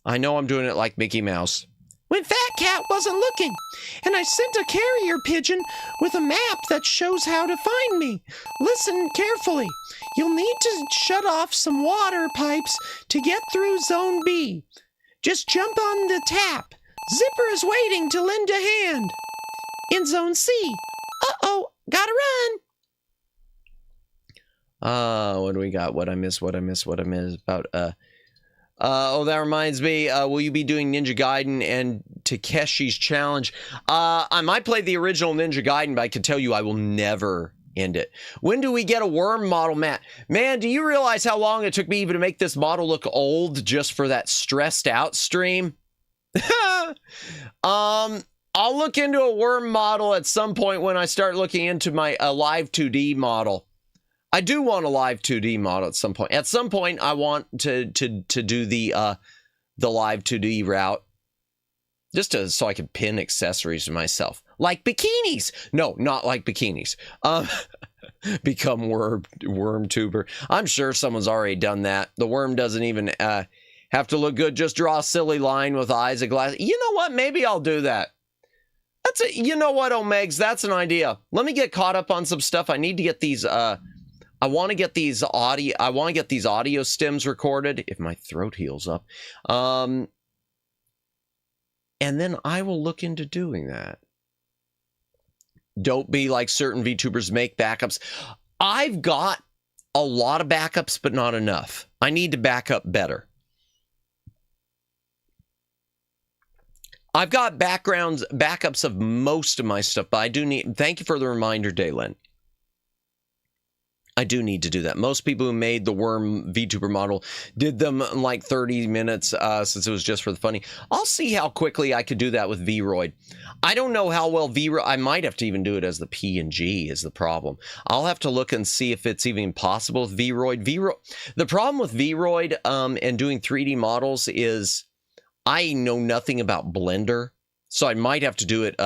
I know I'm doing it like Mickey Mouse. When Fat Cat wasn't looking, and I sent a carrier pigeon with a map that shows how to find me. Listen carefully. You'll need to shut off some water pipes to get through Zone B. Just jump on the tap. Zipper is waiting to lend a hand. In Zone C. Uh-oh, gotta run. What do we got? What I miss about, oh, that reminds me, will you be doing Ninja Gaiden and Takeshi's Challenge? I might play the original Ninja Gaiden, but I can tell you I will never end it. When do we get a worm model, Matt? Man, do you realize how long it took me even to make this model look old just for that stressed out stream? I'll look into a worm model at some point when I start looking into my live 2D model. I do want a live 2D model at some point. At some point, I want to do the live 2D route, just so I can pin accessories to myself, like bikinis. No, not like bikinis. Become worm tuber. I'm sure someone's already done that. The worm doesn't even have to look good. Just draw a silly line with eyes and glasses. You know what? Maybe I'll do that. That's it. You know what, Omegs? That's an idea. Let me get caught up on some stuff. I need to get these. I want to get these audio stems recorded if my throat heals up. And then I will look into doing that. Don't be like certain VTubers, make backups. I've got a lot of backups, but not enough. I need to back up better. I've got backups of most of my stuff, but I do need, thank you for the reminder, Daylin. I do need to do that. Most people who made the worm VTuber model did them in like 30 minutes since it was just for the funny. I'll see how quickly I could do that with Vroid. I don't know how well I might have to even do it as the PNG is the problem. I'll have to look and see if it's even possible with Vroid. The problem with Vroid and doing 3D models is I know nothing about Blender, so I might have to do it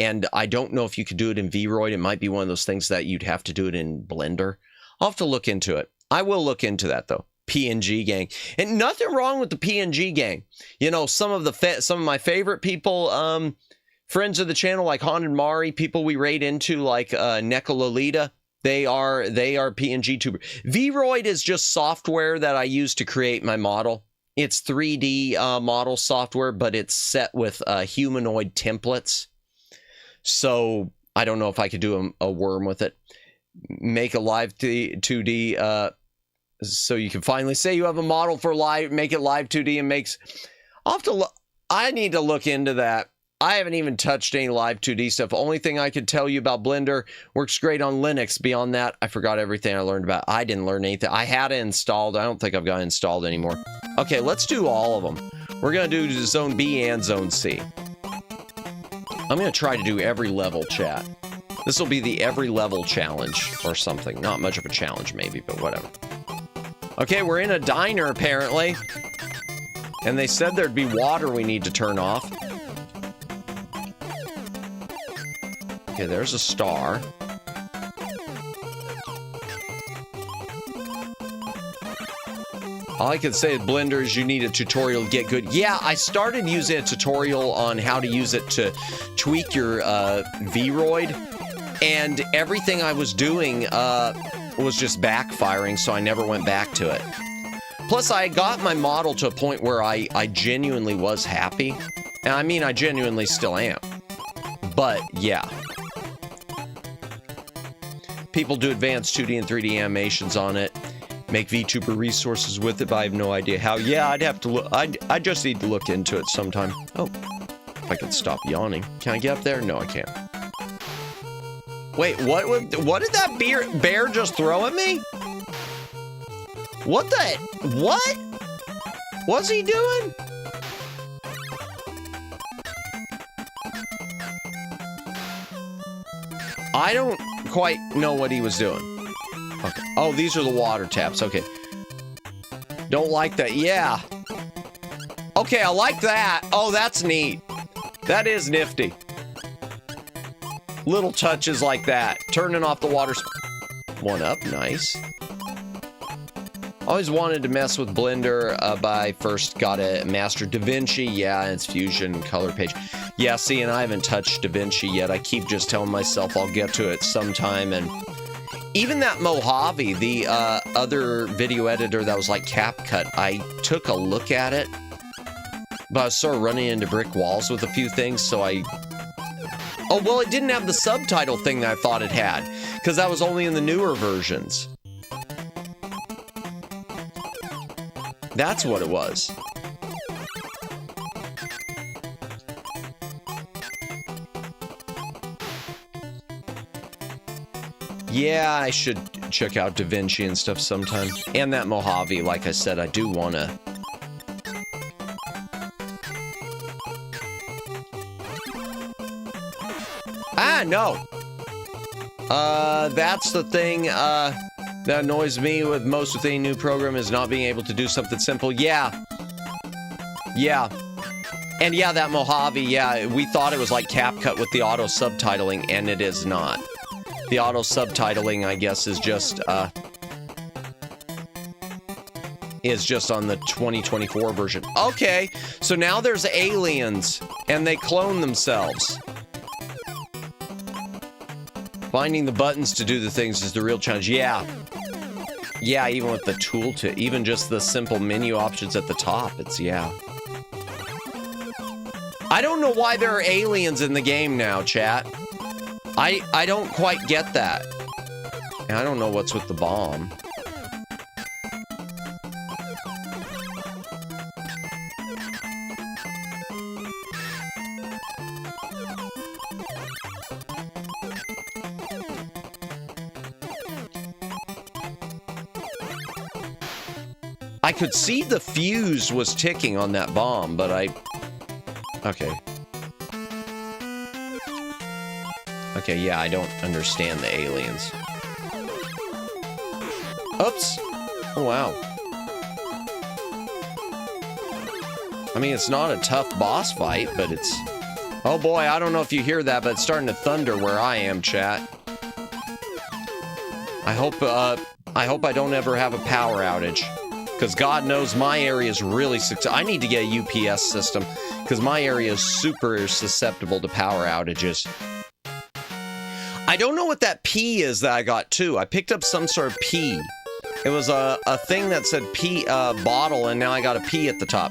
and I don't know if you could do it in Vroid. It might be one of those things that you'd have to do it in Blender. I'll have to look into it. I will look into that, though. PNG gang. And nothing wrong with the PNG gang. You know, some of my favorite people, friends of the channel like Haunted Mari, people we raid into like Necololita, they are PNG tuber. Vroid is just software that I use to create my model. It's 3D model software, but it's set with humanoid templates. So I don't know if I could do a worm with it. Make a live 2D so you can finally say you have a model for live, make it live 2D and makes... I need to look into that. I haven't even touched any live 2D stuff. Only thing I could tell you about Blender, works great on Linux. Beyond that, I forgot everything I learned about. I didn't learn anything. I had it installed. I don't think I've got it installed anymore. Okay, let's do all of them. We're going to do Zone B and Zone C. I'm going to try to do every level, chat. This will be the every level challenge or something. Not much of a challenge, maybe, but whatever. Okay, we're in a diner, apparently. And they said there'd be water we need to turn off. Okay, there's a star. All I can say with Blender is you need a tutorial to get good. Yeah, I started using a tutorial on how to use it to tweak your Vroid, and everything I was doing was just backfiring, so I never went back to it. Plus, I got my model to a point where I genuinely was happy. And I mean, I genuinely still am. But, yeah. People do advanced 2D and 3D animations on it. Make VTuber resources with it, but I have no idea how. Yeah, I'd have to look. I just need to look into it sometime. Oh, if I could stop yawning. Can I get up there? No, I can't. Wait, what did that bear just throw at me? What the? What? What's he doing? I don't quite know what he was doing. Okay. Oh, these are the water taps. Okay. Don't like that. Yeah. Okay, I like that. Oh, that's neat. That is nifty. Little touches like that. Turning off the water. One up. Nice. Always wanted to mess with Blender, but I first got a Master DaVinci. Yeah, and it's Fusion color page. Yeah, see, and I haven't touched DaVinci yet. I keep just telling myself I'll get to it sometime, and even that Mojave, the other video editor that was like CapCut, I took a look at it, but I was sort of running into brick walls with a few things, so I... Oh, well, it didn't have the subtitle thing that I thought it had, because that was only in the newer versions. That's what it was. Yeah, I should check out DaVinci and stuff sometime. And that Mojave, like I said, I do want to... Ah, no! That's the thing, that annoys me with most of any new program is not being able to do something simple. Yeah. Yeah. And yeah, that Mojave, yeah, we thought it was like CapCut with the auto subtitling, and it is not. The auto subtitling, I guess, is just on the 2024 version. Okay, so now there's aliens, and they clone themselves. Finding the buttons to do the things is the real challenge. Yeah. Yeah, even with the tooltip, even just the simple menu options at the top, it's, yeah. I don't know why there are aliens in the game now, chat. I don't quite get that. And I don't know what's with the bomb. I could see the fuse was ticking on that bomb, but okay. Okay, yeah, I don't understand the aliens. Oops! Oh, wow. I mean, it's not a tough boss fight, but it's... Oh boy, I don't know if you hear that, but it's starting to thunder where I am, chat. I hope I don't ever have a power outage. Because God knows my area is really... I need to get a UPS system, because my area is super susceptible to power outages. I don't know what that P is that I got, too. I picked up some sort of P. It was a thing that said P bottle, and now I got a P at the top.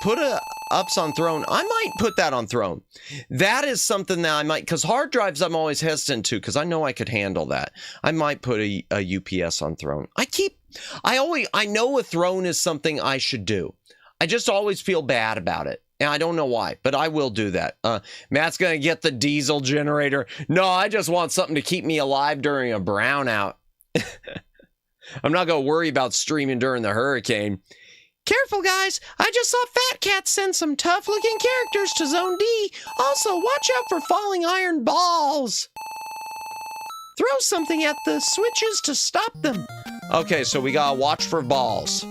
Put a ups on throne. I might put that on throne. That is something that I might, because hard drives I'm always hesitant to, because I know I could handle that. I might put a UPS on throne. I know a throne is something I should do. I just always feel bad about it. And I don't know why, but I will do that. Matt's going to get the diesel generator. No, I just want something to keep me alive during a brownout. I'm not going to worry about streaming during the hurricane. Careful, guys. I just saw Fat Cat send some tough-looking characters to Zone D. Also, watch out for falling iron balls. Throw something at the switches to stop them. Okay, so we got to watch for balls.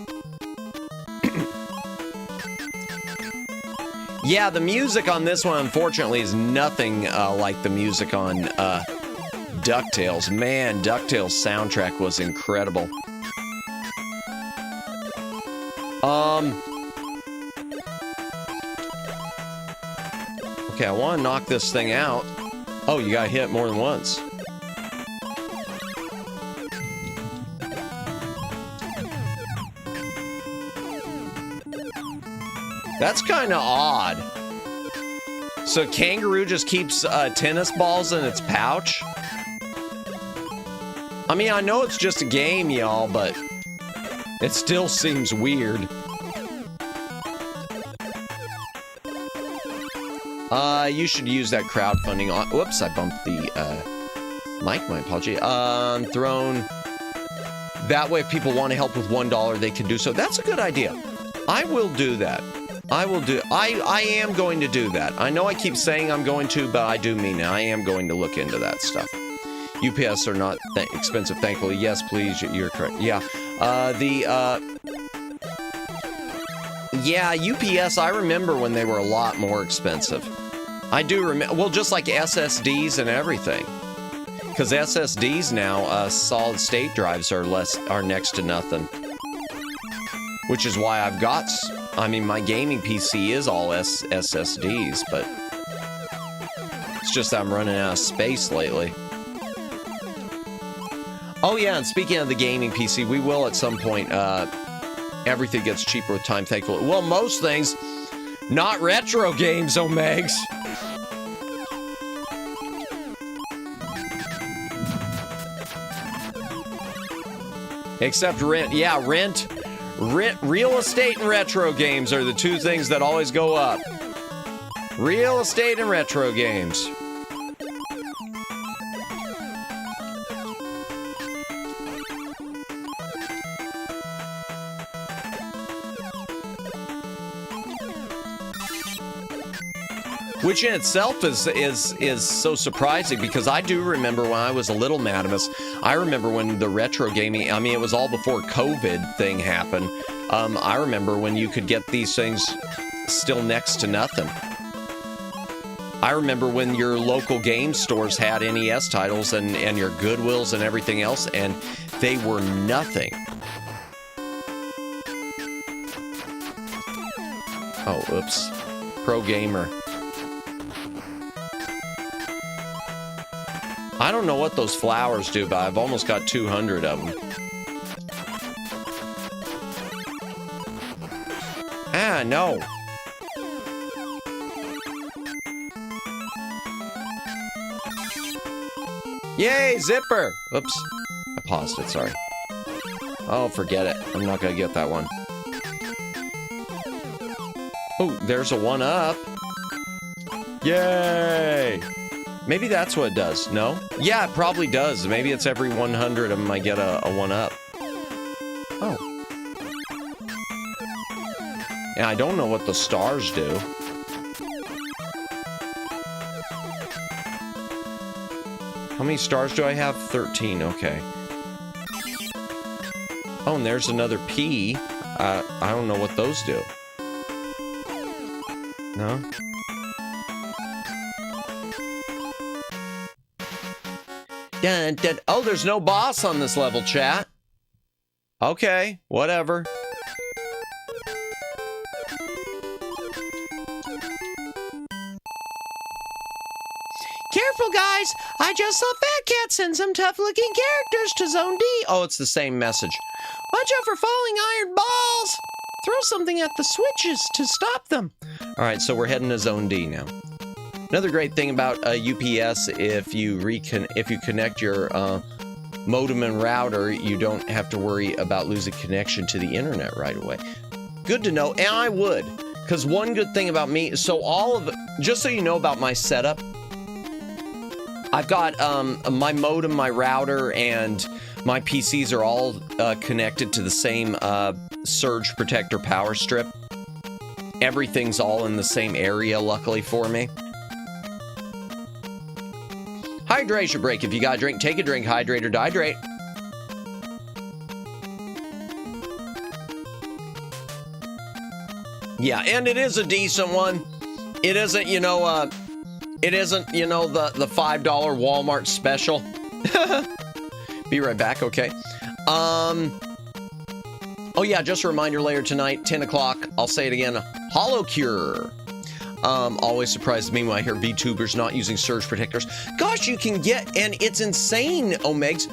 Yeah, the music on this one, unfortunately, is nothing like the music on DuckTales. Man, DuckTales soundtrack was incredible. Okay, I want to knock this thing out. Oh, you gotta hit it more than once. That's kind of odd. So kangaroo just keeps tennis balls in its pouch? I mean, I know it's just a game, y'all, but it still seems weird. You should use that crowdfunding on... Whoops, I bumped the mic, my apology. Throne. That way, if people want to help with $1, they can do so. That's a good idea. I will do that. I am going to do that. I know I keep saying I'm going to, but I do mean it. I am going to look into that stuff. UPS are not expensive, thankfully. Yes, please, you're correct. Yeah. Yeah, UPS, I remember when they were a lot more expensive. I do remember, well, just like SSDs and everything. Because SSDs now, solid state drives are next to nothing. Which is why I've got, I mean, my gaming PC is all SSDs, but it's just that I'm running out of space lately. Oh yeah, and speaking of the gaming PC, we will at some point, everything gets cheaper with time, thankfully. Well, most things, not retro games, Omegs. Except rent. Yeah, rent, real estate and retro games are the two things that always go up. Real estate and retro games. Which in itself is so surprising, because I do remember when I was a little Madamus, I remember when the retro gaming, I mean, it was all before COVID thing happened. I remember when you could get these things still next to nothing. I remember when your local game stores had NES titles and your Goodwills and everything else, and they were nothing. Oh, oops. Pro gamer. I don't know what those flowers do, but I've almost got 200 of them. Ah, no. Yay, zipper! Oops. I paused it, sorry. Oh, forget it. I'm not gonna get that one. Oh, there's a 1-up. Yay! Maybe that's what it does, no? Yeah, it probably does. Maybe it's every 100 of them I get a 1-up. Oh. Yeah, I don't know what the stars do. How many stars do I have? 13, okay. Oh, and there's another P. I don't know what those do. No? Dun, dun. Oh, there's no boss on this level, chat. Okay, whatever. Careful, guys! I just saw Fat Cat send some tough-looking characters to Zone D. Oh, it's the same message. Watch out for falling iron balls! Throw something at the switches to stop them. All right, so we're heading to Zone D now. Another great thing about UPS, if you connect your modem and router, you don't have to worry about losing connection to the internet right away. Good to know, and I would, because one good thing about me, so just so you know about my setup, I've got my modem, my router, and my PCs are all connected to the same surge protector power strip. Everything's all in the same area, luckily for me. Hydration break. If you got a drink, take a drink. Hydrate or dehydrate. Yeah, and it is a decent one. It isn't, you know, the $5 Walmart special. Be right back, okay. Oh yeah, just a reminder, later tonight, 10 o'clock, I'll say it again, Hollow Cure. Always surprises me when I hear VTubers not using surge protectors. Gosh, you can get, and it's insane, Omegs,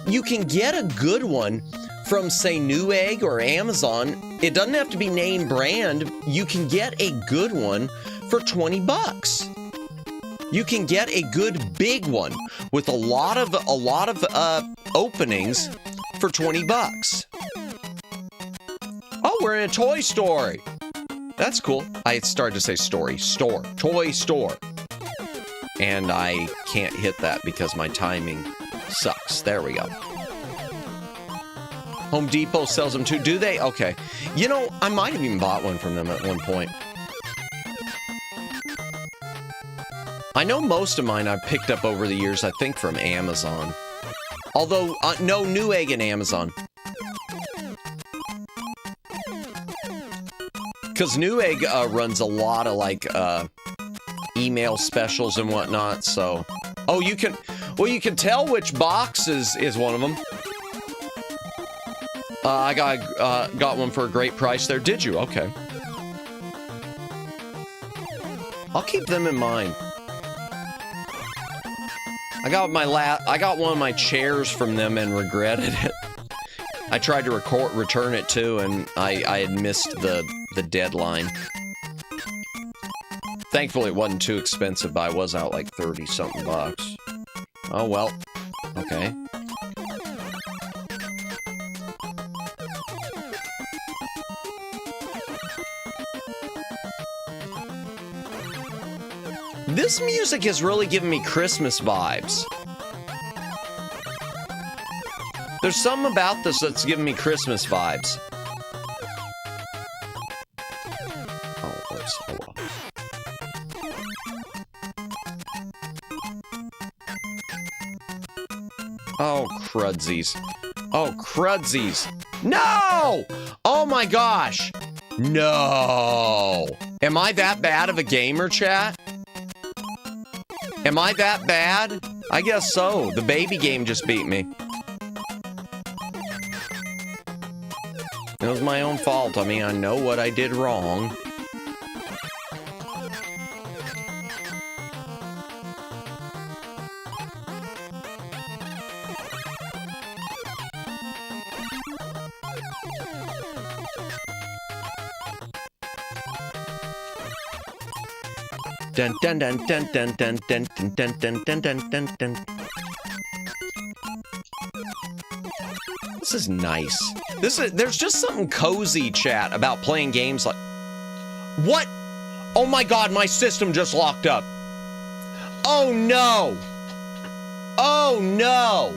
you can get a good one from, say, Newegg or Amazon. It doesn't have to be name brand. You can get a good one for 20 bucks. You can get a good big one with a lot of openings for 20 bucks. Oh, we're in a toy store. That's cool. I started to say story. Store. Toy store. And I can't hit that because my timing sucks. There we go. Home Depot sells them too. Do they? Okay. You know, I might have even bought one from them at one point. I know most of mine I've picked up over the years, I think, from Amazon. Although, no, Newegg and Amazon. Because Newegg runs a lot of, like, email specials and whatnot, so... Oh, you can... Well, you can tell which box is one of them. I got one for a great price there. Did you? Okay. I'll keep them in mind. I got one of my chairs from them and regretted it. I tried to return it too, and I had missed the deadline. Thankfully, it wasn't too expensive, but I was out like 30-something bucks. Oh well. Okay. This music is really giving me Christmas vibes. There's something about this that's giving me Christmas vibes. Oh, oops. Oh, well. Oh, crudsies. Oh, crudsies. No! Oh my gosh. No. Am I that bad of a gamer, chat? Am I that bad? I guess so. The baby game just beat me. It was my own fault. I mean, I know what I did wrong. Dun dun dun dun dun dun dun dun dun dun dun dun dun. This is nice. There's just something cozy, chat, about playing games like... What? Oh my god, my system just locked up. Oh no. Oh no.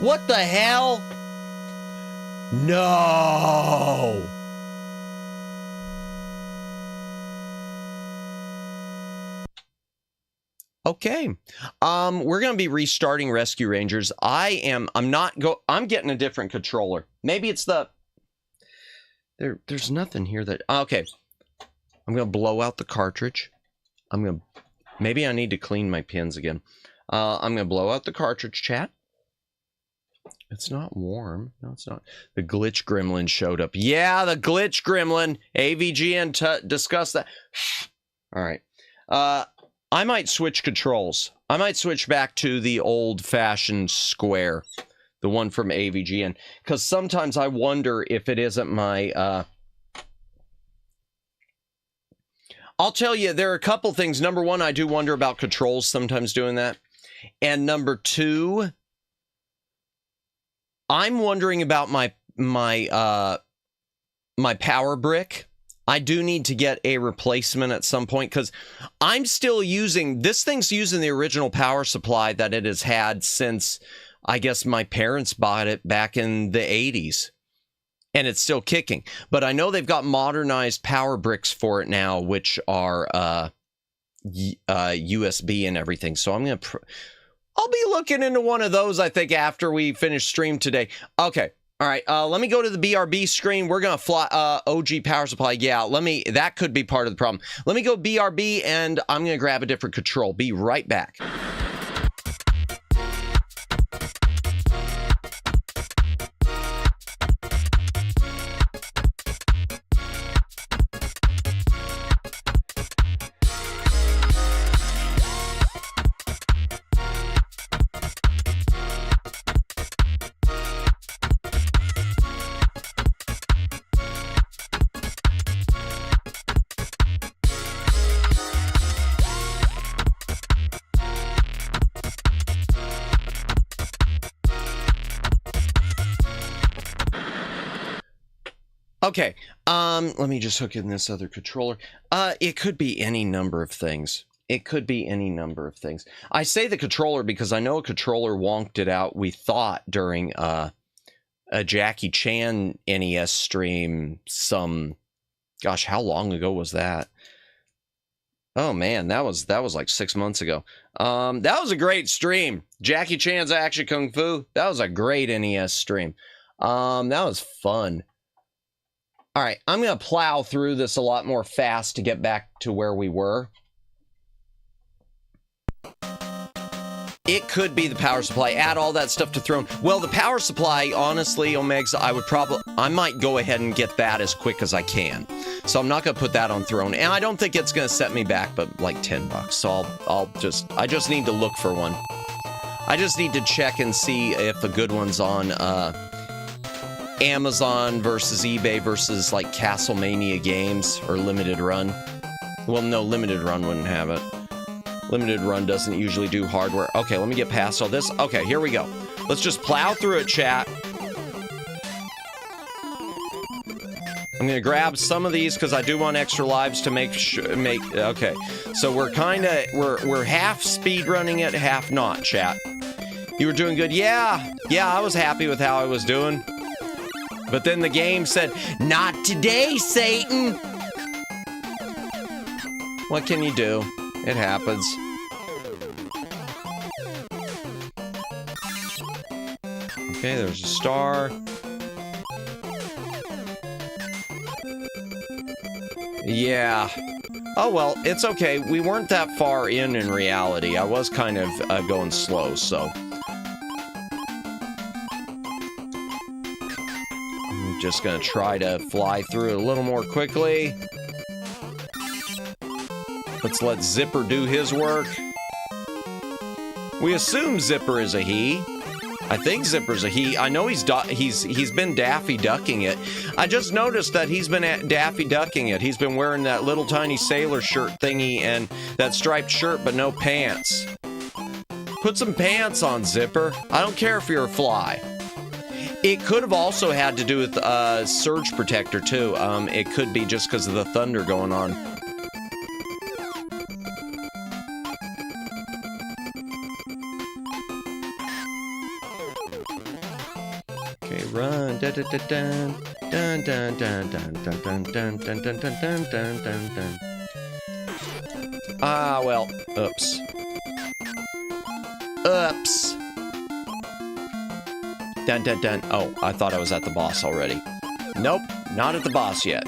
What the hell? No. Okay. We're going to be restarting Rescue Rangers. I'm getting a different controller. Maybe it's there's nothing here that, okay. I'm going to blow out the cartridge. Maybe I need to clean my pins again. I'm going to blow out the cartridge, chat. It's not warm. No, it's not. The glitch gremlin showed up. Yeah, the glitch gremlin. AVGN discuss that. All right. I might switch controls. I might switch back to the old-fashioned square, the one from AVGN, because sometimes I wonder if it isn't my... I'll tell you, there are a couple things. Number one, I do wonder about controls sometimes doing that. And number two, I'm wondering about my power brick. I do need to get a replacement at some point because I'm still using, this thing's using the original power supply that it has had since, I guess, my parents bought it back in the 80s. And it's still kicking. But I know they've got modernized power bricks for it now, which are USB and everything. So I'm going to... I'll be looking into one of those, I think, after we finish stream today. Okay. All right. Let me go to the BRB screen. We're going to fly OG power supply. Yeah, that could be part of the problem. Let me go BRB, and I'm going to grab a different control. Be right back. Okay, let me just hook in this other controller. It could be any number of things. It could be any number of things. I say the controller because I know a controller wonked it out, we thought, during a Jackie Chan NES stream gosh, how long ago was that? Oh man, that was like 6 months ago. That was a great stream. Jackie Chan's Action Kung Fu. That was a great NES stream. That was fun. All right, I'm going to plow through this a lot more fast to get back to where we were. It could be the power supply. Add all that stuff to Throne. Well, the power supply, honestly, Omegs, I might go ahead and get that as quick as I can. So I'm not going to put that on Throne. And I don't think it's going to set me back, but like $10. So I just need to look for one. I just need to check and see if a good one's on, Amazon versus eBay versus like Castlemania Games or Limited Run. Well, no, Limited Run wouldn't have it. Limited Run doesn't usually do hardware. Okay, let me get past all this. Okay, here we go. Let's just plow through it, chat. I'm gonna grab some of these because I do want extra lives to make okay. So we're half speed running it, half not, chat. You were doing good. Yeah, I was happy with how I was doing. But then the game said, "Not today, Satan." What can you do? It happens. Okay, there's a star. Yeah. Oh, well, it's okay. We weren't that far in reality. I was kind of going slow, so. I'm just gonna try to fly through it a little more quickly. Let's let Zipper do his work. We assume Zipper is a he. I think Zipper's a he. I know he's been Daffy Ducking it. I just noticed that he's been Daffy Ducking it. He's been wearing that little tiny sailor shirt thingy and that striped shirt, but no pants. Put some pants on, Zipper. I don't care if you're a fly. It could have also had to do with surge protector too. It could be just because of the thunder going on. Run, dun dun dun dun dun dun dun dun dun dun dun dun dun dun dun dun. Ah, well, oops. Oops. Dun dun dun. Oh, I thought I was at the boss already. Nope, not at the boss yet.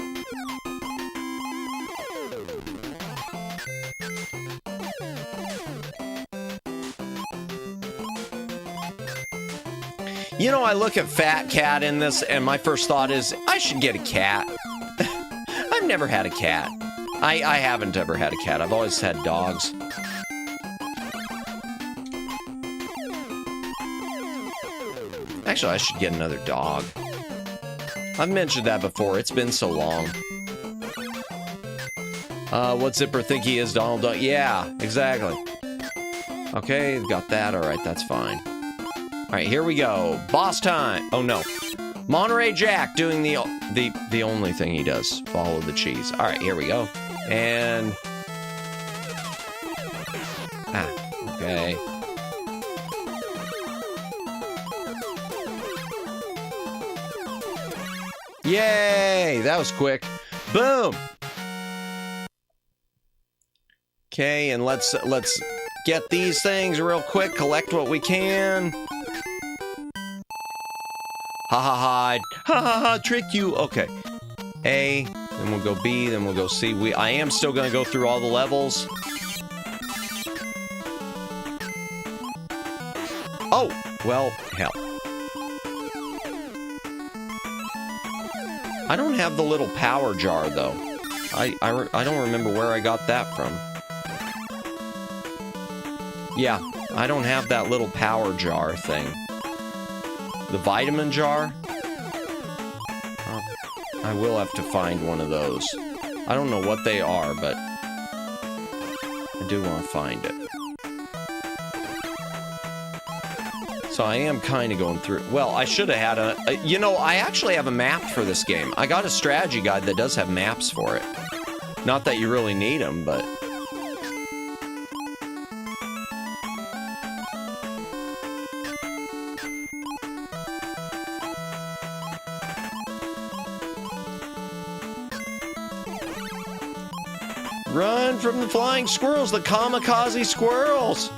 You know, I look at Fat Cat in this, and my first thought is, I should get a cat. I've never had a cat. I haven't ever had a cat. I've always had dogs. Actually, I should get another dog. I've mentioned that before. It's been so long. What Zipper think he is, Donald Duck? Yeah, exactly. Okay, got that. All right, that's fine. All right, here we go. Boss time. Oh, no. Monterey Jack doing the only thing he does. Follow the cheese. All right, here we go. And... okay. Yay! That was quick. Boom! Okay, and let's get these things real quick. Collect what we can. Ha ha ha! Ha ha ha! Trick you. Okay. A, then we'll go B, then we'll go C. I am still gonna go through all the levels. Oh, well, hell. I don't have the little power jar, though. I don't remember where I got that from. Yeah, I don't have that little power jar thing. The vitamin jar? Oh, I will have to find one of those. I don't know what they are, but I do want to find it. So I am kind of going through... Well, I should have had a... You know, I actually have a map for this game. I got a strategy guide that does have maps for it. Not that you really need them, but... Run from the flying squirrels, the kamikaze squirrels!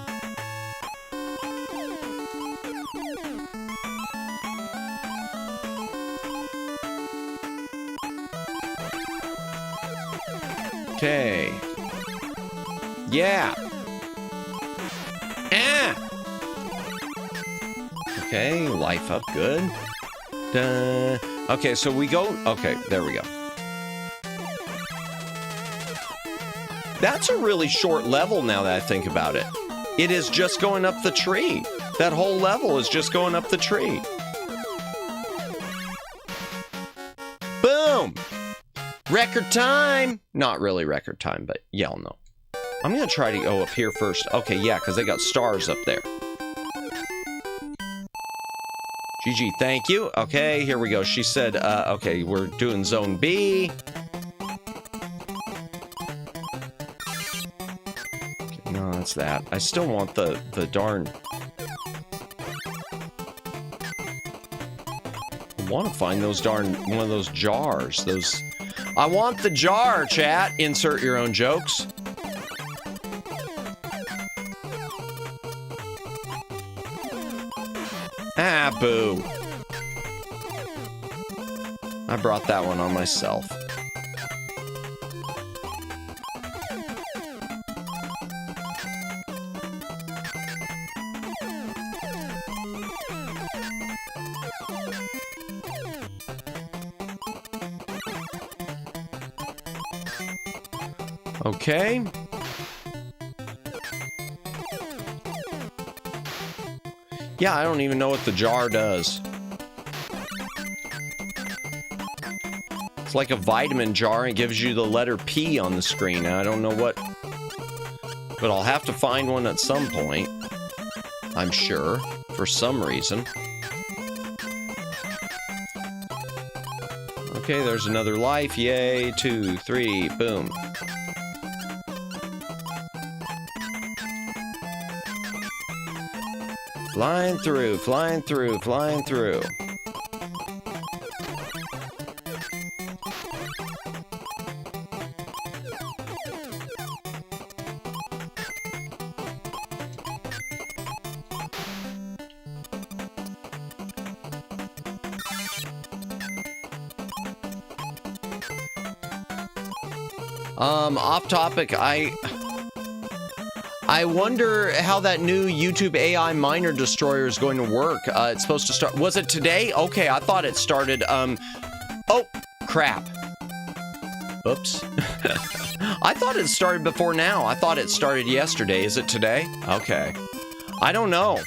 Okay. Yeah. Ah! Okay, life up, good. Okay, so we go... Okay, there we go. That's a really short level now that I think about it. It is just going up the tree. That whole level is just going up the tree. Boom! Record time! Not really record time, but y'all know. I'm gonna try to go up here first. Okay, yeah, because they got stars up there. GG, thank you. Okay, here we go. She said, okay, we're doing Zone B. Okay, no, that's that. I still want the darn... I want to find those darn... one of those jars. Those... I want the jar, chat. Insert your own jokes. Ah, boo. I brought that one on myself. Okay. Yeah, I don't even know what the jar does. It's like a vitamin jar and it gives you the letter P on the screen. I don't know what... But I'll have to find one at some point. I'm sure. For some reason. Okay, there's another life. Yay. 2, 3. Boom. Flying through, flying through, flying through. Off topic, I I wonder how that new YouTube AI miner destroyer is going to work. It's supposed to start. Was it today? Okay, I thought it started. Oh, crap. Oops. I thought it started before now. I thought it started yesterday. Is it today? Okay. I don't know.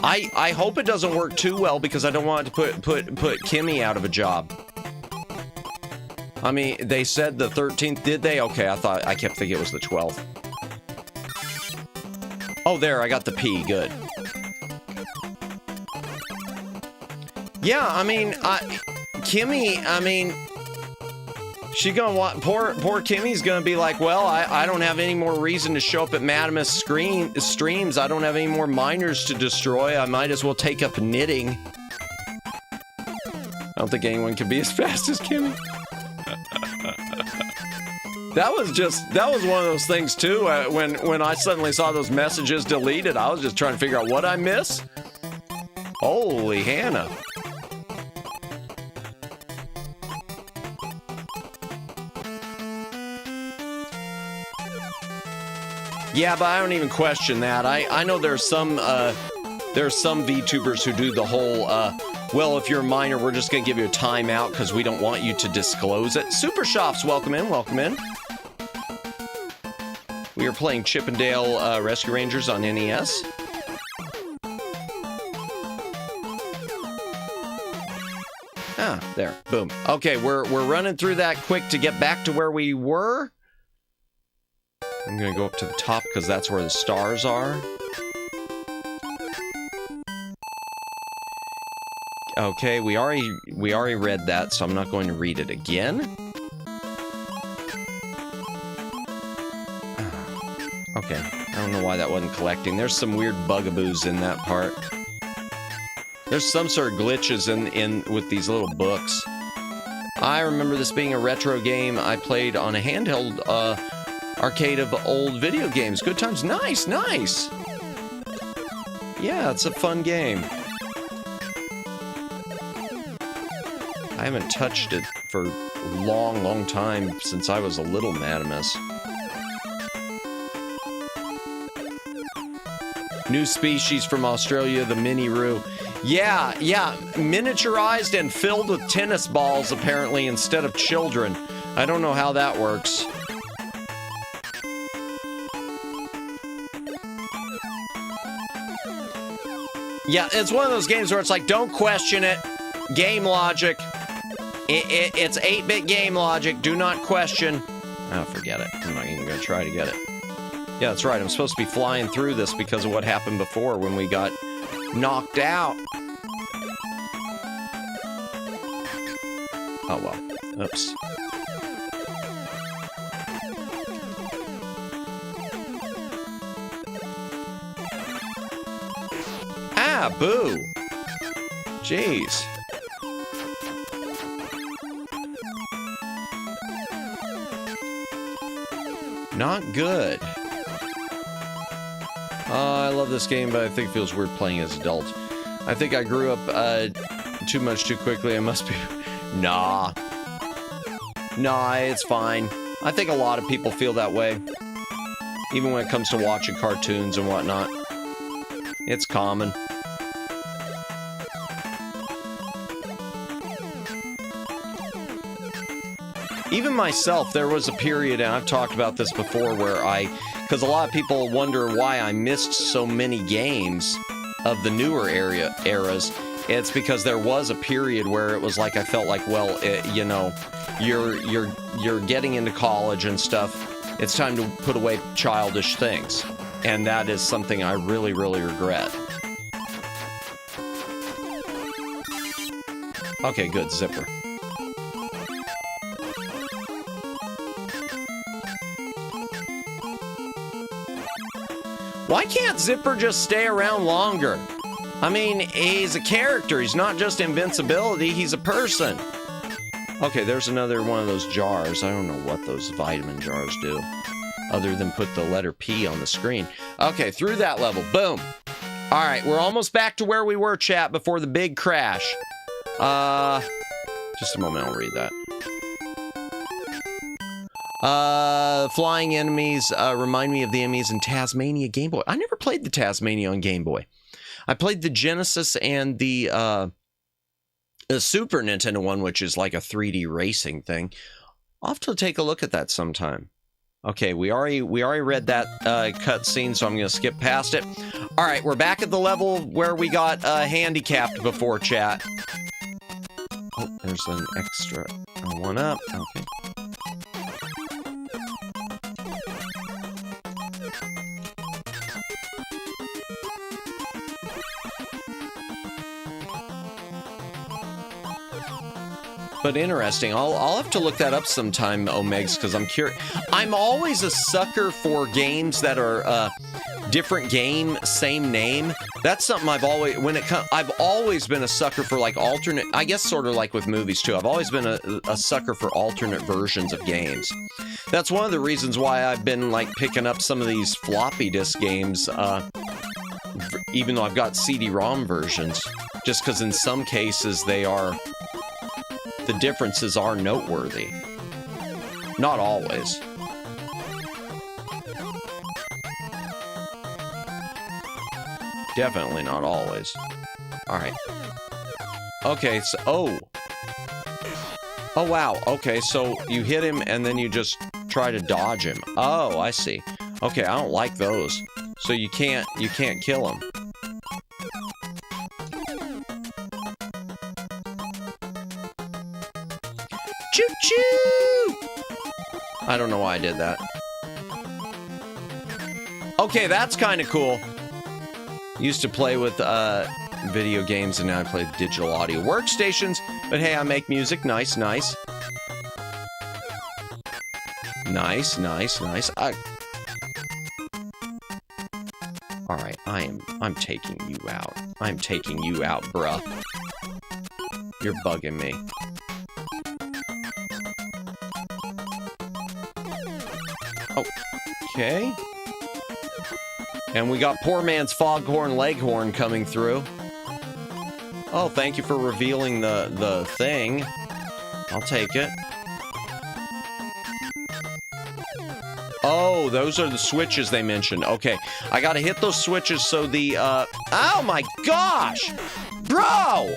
I hope it doesn't work too well because I don't want to put Kimmy out of a job. I mean, they said the 13th, did they? Okay, I kept thinking it was the 12th. Oh, there, I got the P, good. Yeah, I mean, Kimmy, I mean, she gonna want, poor Kimmy's gonna be like, well, I don't have any more reason to show up at Madamus streams. I don't have any more miners to destroy. I might as well take up knitting. I don't think anyone can be as fast as Kimmy. That was one of those things too. When I suddenly saw those messages deleted, I was just trying to figure out what I miss. Holy Hannah. Yeah, but I don't even question that. I know there's some VTubers who do the whole, well, if you're a minor, we're just gonna give you a timeout because we don't want you to disclose it. Super Shops, welcome in, welcome in. We are playing Chip and Dale Rescue Rangers on NES. Ah, there, boom. Okay, we're running through that quick to get back to where we were. I'm gonna go up to the top because that's where the stars are. Okay, we already read that, so I'm not going to read it again. Okay, I don't know why that wasn't collecting. There's some weird bugaboos in that part. There's some sort of glitches in with these little books. I remember this being a retro game I played on a handheld arcade of old video games. Good times. Nice, nice. Yeah, it's a fun game. I haven't touched it for a long, long time since I was a little Madamus. New species from Australia, the mini-roo. Yeah, miniaturized and filled with tennis balls, apparently, instead of children. I don't know how that works. Yeah, it's one of those games where it's like, don't question it. Game logic. It's 8-bit game logic. Do not question. Oh, forget it. I'm not even going to try to get it. Yeah, that's right. I'm supposed to be flying through this because of what happened before when we got knocked out. Oh, well. Oops. Ah, boo. Jeez. Not good. I love this game, but I think it feels weird playing as an adult. I think I grew up too much too quickly. I must be... Nah. Nah, it's fine. I think a lot of people feel that way. Even when it comes to watching cartoons and whatnot. It's common. Even myself, there was a period, and I've talked about this before, where because a lot of people wonder why I missed so many games of the newer eras. It's because there was a period where it was like I felt like, well, you know, you're getting into college and stuff. It's time to put away childish things, and that is something I really, really regret. Okay, good, zipper. Why can't Zipper just stay around longer? I mean, he's a character. He's not just invincibility. He's a person. Okay, there's another one of those jars. I don't know what those vitamin jars do, other than put the letter P on the screen. Okay, through that level. Boom. All right, we're almost back to where we were, chat, before the big crash. Just a moment, I'll read that. Flying enemies remind me of the enemies in Tasmania Game Boy. I never played the Tasmania on Game Boy. I played the Genesis and the Super Nintendo one, which is like a 3D racing thing. I'll have to take a look at that sometime. Okay, we already read that cutscene, so I'm going to skip past it. All right, we're back at the level where we got handicapped before, chat. Oh, there's an extra one up. Okay. But interesting. I'll have to look that up sometime, Omegs, because I'm curious. I'm always a sucker for games that are different game, same name. That's something I've always been a sucker for, like alternate. I guess sort of like with movies too. I've always been a sucker for alternate versions of games. That's one of the reasons why I've been like picking up some of these floppy disk games, even though I've got CD-ROM versions, just because in some cases the differences are noteworthy. Not always. Definitely not always. Alright. Okay, so... Oh, wow. Okay, so you hit him and then you just try to dodge him. Oh, I see. Okay, I don't like those. So you can't kill him. Choo-choo! I don't know why I did that. Okay, that's kind of cool. Used to play with video games, and now I play with digital audio workstations. But hey, I make music. Nice, nice. Nice, nice, nice. Alright, I'm taking you out. I'm taking you out, bruh. You're bugging me. Okay. And we got poor man's foghorn leghorn coming through. Oh, thank you for revealing the thing. I'll take it. Oh, those are the switches they mentioned. Okay, I gotta hit those switches so the, oh my gosh! Bro!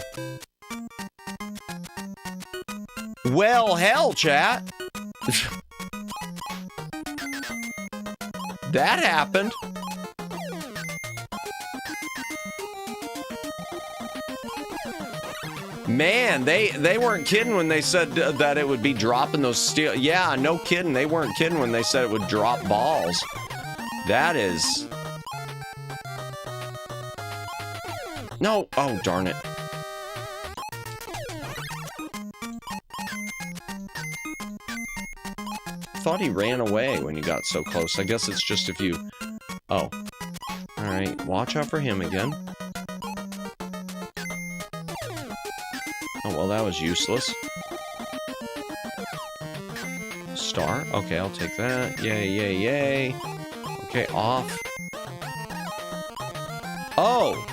Well, hell, chat. That happened. Man, they weren't kidding when they said that it would be dropping those steel. Yeah, no kidding. They weren't kidding when they said it would drop balls. That is... No. Oh, darn it. Thought he ran away when you got so close. I guess it's just if you... Oh. Alright, watch out for him again. Oh, well, that was useless. Star? Okay, I'll take that. Yay, yay, yay. Okay, off. Oh!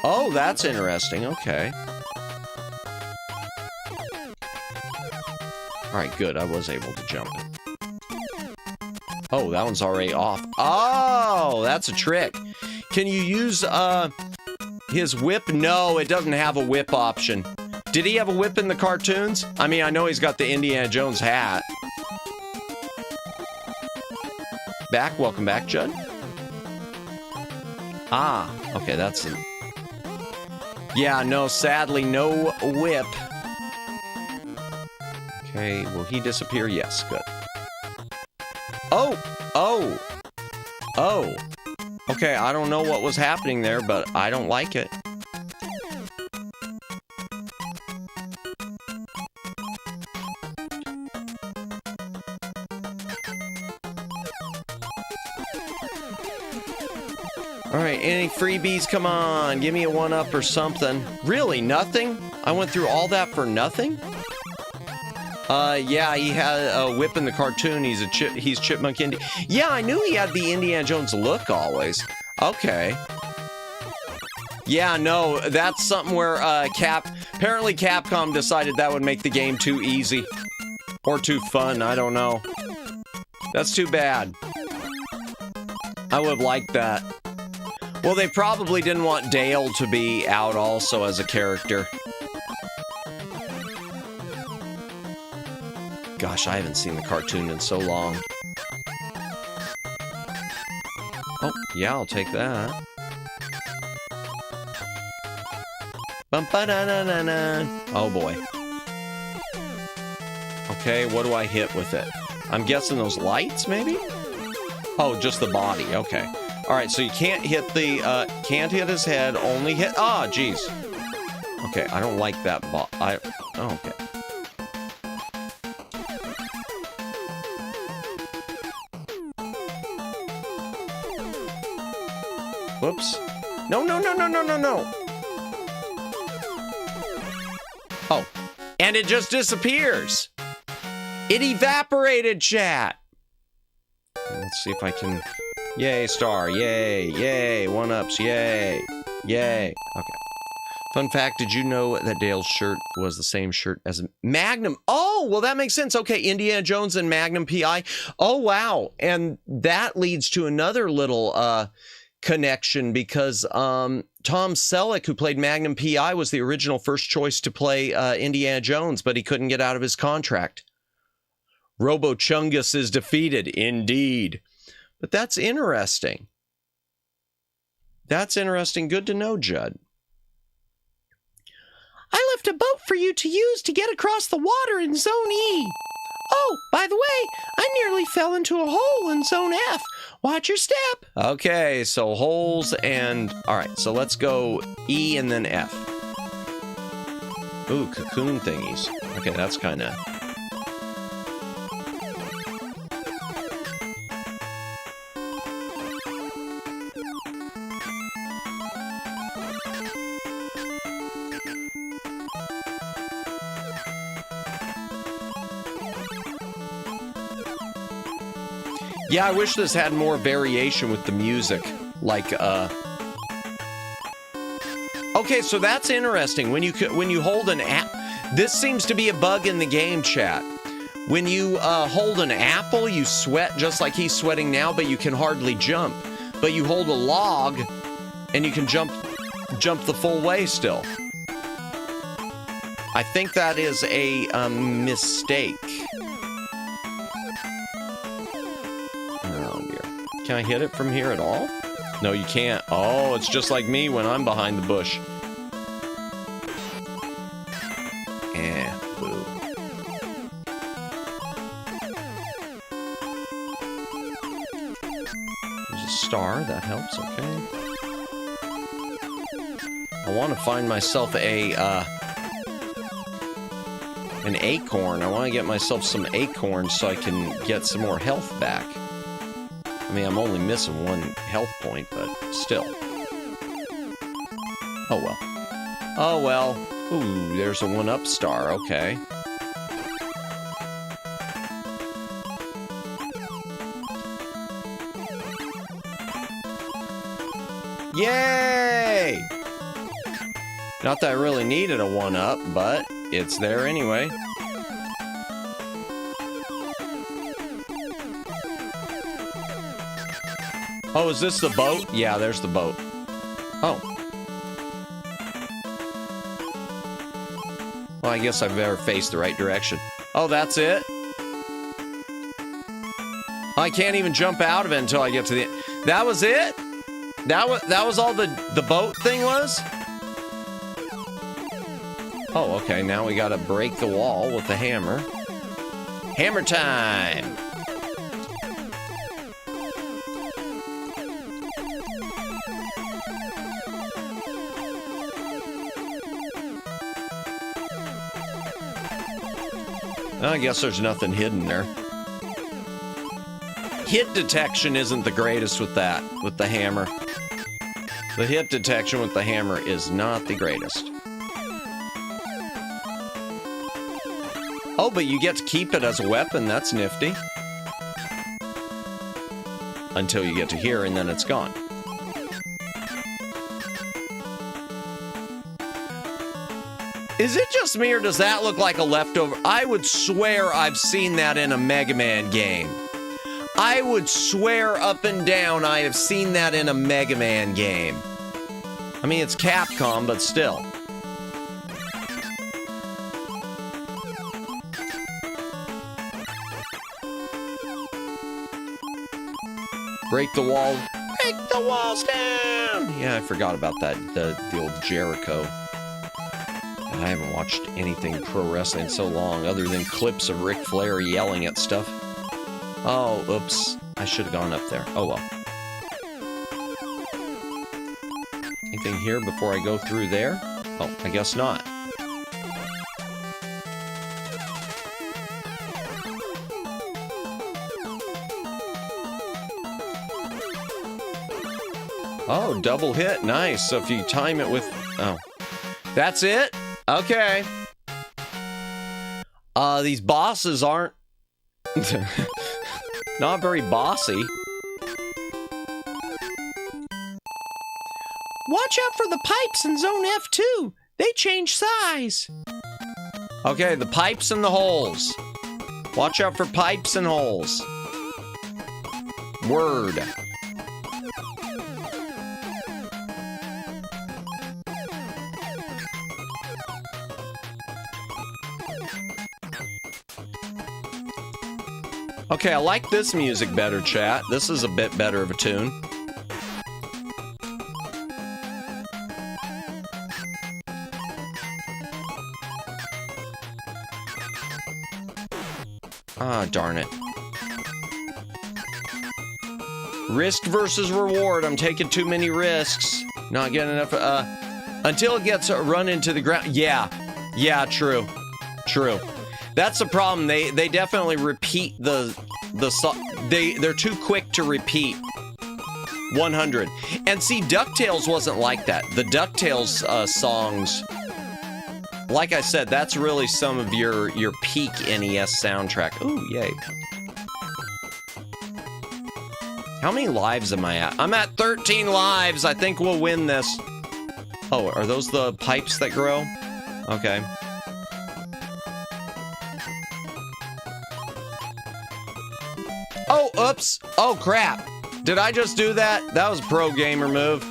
Oh, that's interesting. Okay. Alright, good. I was able to jump it. Oh, that one's already off. Oh, that's a trick. Can you use, his whip? No, it doesn't have a whip option. Did he have a whip in the cartoons? I mean, I know he's got the Indiana Jones hat. Back? Welcome back, Judd. Ah, okay, that's it. Yeah, no, sadly, no whip. Okay, will he disappear? Yes, good. Oh! Oh! Oh! Okay, I don't know what was happening there, but I don't like it. Alright, any freebies? Come on, give me a 1-up or something. Really, nothing? I went through all that for nothing? Yeah, he had a whip in the cartoon. He's Chipmunk Indy. Yeah, I knew he had the Indiana Jones look always. Okay. Yeah, no, that's something where, apparently Capcom decided that would make the game too easy. Or too fun, I don't know. That's too bad. I would have liked that. Well, they probably didn't want Dale to be out also as a character. Gosh, I haven't seen the cartoon in so long. Oh, yeah, I'll take that. Bum-ba-da-da-da-da. Oh, boy. Okay, what do I hit with it? I'm guessing those lights, maybe? Oh, just the body. Okay. All right, so you can't hit the, can't hit his head, only hit, ah, jeez. Okay, I don't like that oh, okay. Whoops. No, no, no, no, no, no, no. Oh, and it just disappears. It evaporated, chat. Let's see if I can... Yay, star. Yay, yay. One-ups. Yay. Yay. Okay. Fun fact, did you know that Dale's shirt was the same shirt as Magnum? Oh, well, that makes sense. Okay, Indiana Jones and Magnum P.I. Oh, wow. And that leads to another little connection because Tom Selleck, who played Magnum P.I., was the original first choice to play Indiana Jones, but he couldn't get out of his contract. Robo-Chungus is defeated, indeed. But that's interesting. That's interesting. Good to know, Judd. I left a boat for you to use to get across the water in Zone E. Oh, by the way, I nearly fell into a hole in Zone F. Watch your step. Okay, so holes and... All right, so let's go E and then F. Ooh, cocoon thingies. Okay, that's kind of... Yeah, I wish this had more variation with the music. Like, Okay, so that's interesting. When you hold an app... This seems to be a bug in the game, chat. When you hold an apple, you sweat just like he's sweating now, but you can hardly jump. But you hold a log, and you can jump the full way still. I think that is a mistake. Can I hit it from here at all? No, you can't. Oh, it's just like me when I'm behind the bush. Boo. There's a star. That helps, okay. I want to find myself an acorn. I want to get myself some acorns so I can get some more health back. I mean, I'm only missing one health point, but still. Oh, well. Oh, well. Ooh, there's a one-up star. Okay. Yay! Not that I really needed a one-up, but it's there anyway. Oh, is this the boat? Yeah, there's the boat. Oh. Well, I guess I better face the right direction. Oh, that's it? I can't even jump out of it until I get to the end. That was it? That was all the boat thing was? Oh, okay. Now we gotta break the wall with the hammer. Hammer time! I guess there's nothing hidden there. Hit detection isn't the greatest with that, with the hammer. The hit detection with the hammer is not the greatest. Oh, but you get to keep it as a weapon. That's nifty. Until you get to here, and then it's gone. Is it just me, or does that look like a leftover? I would swear I've seen that in a Mega Man game. I would swear up and down I have seen that in a Mega Man game. I mean, it's Capcom, but still. Break the wall. Break the walls down! Yeah, I forgot about that, the old Jericho. I haven't watched anything pro wrestling in so long, other than clips of Ric Flair yelling at stuff. Oh, oops. I should have gone up there. Oh, well. Anything here before I go through there? Oh, I guess not. Oh, double hit. Nice. So if you time it with... Oh. That's it? Okay. These bosses aren't... not very bossy. Watch out for the pipes in Zone F2. They change size. Okay, the pipes and the holes. Watch out for pipes and holes. Word. Okay, I like this music better, chat. This is a bit better of a tune. Ah, darn it. Risk versus reward. I'm taking too many risks. Not getting enough, until it gets run into the ground. Yeah. Yeah, true. True. That's the problem. They definitely repeat they're too quick to repeat. 100. And see, DuckTales wasn't like that. The DuckTales songs, like I said, that's really some of your peak NES soundtrack. Ooh, yay. How many lives am I at? I'm at 13 lives. I think we'll win this. Oh, are those the pipes that grow? Okay. Oh, oops. Oh, crap. Did I just do that? That was a pro gamer move.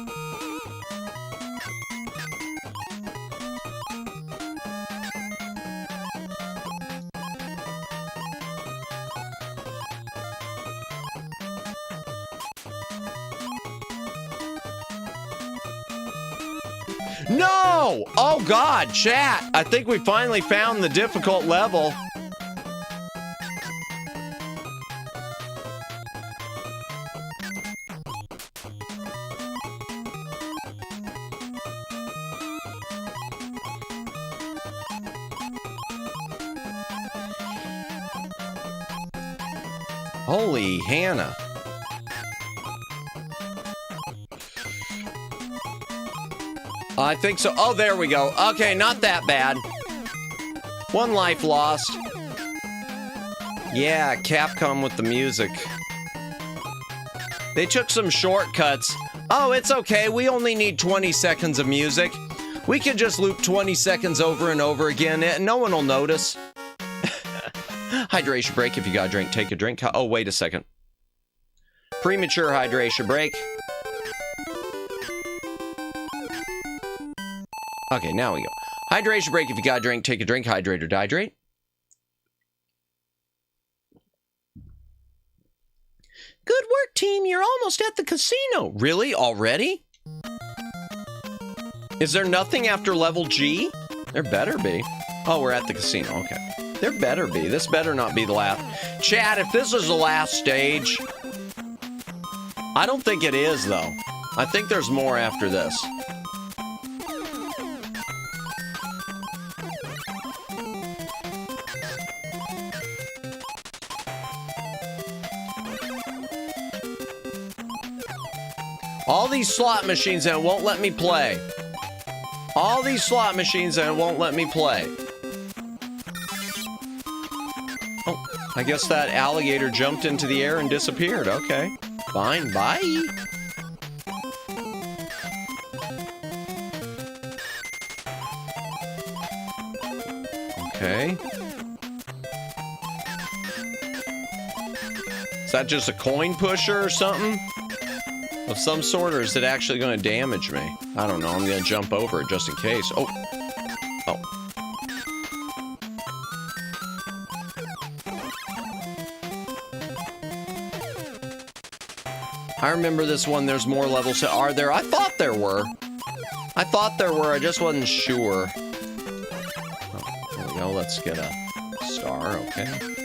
No! Oh, God, chat. I think we finally found the difficult level. Holy Hannah. I think so. Oh, there we go. Okay, not that bad. One life lost. Yeah, Capcom with the music. They took some shortcuts. Oh, it's okay. We only need 20 seconds of music. We can just loop 20 seconds over and over again, and no one will notice. Hydration break. If you got a drink, take a drink. Oh, wait a second. Premature hydration break. Okay, now we go. Hydration break. If you got a drink, take a drink. Hydrate or dehydrate. Good work, team. You're almost at the casino. Really? Already? Is there nothing after level G? There better be. Oh, we're at the casino. Okay. There better be. This better not be the last. Chat, if this is the last stage... I don't think it is, though. I think there's more after this. All these slot machines and it won't let me play. All these slot machines and it won't let me play. Oh, I guess that alligator jumped into the air and disappeared. Okay, fine, bye. Okay. Is that just a coin pusher or something? Of some sort, or is it actually going to damage me? I don't know. I'm going to jump over it just in case. Oh. Oh. I remember this one. There's more levels. Are there? I thought there were. I thought there were. I just wasn't sure. Oh, there we go. Let's get a star. Okay.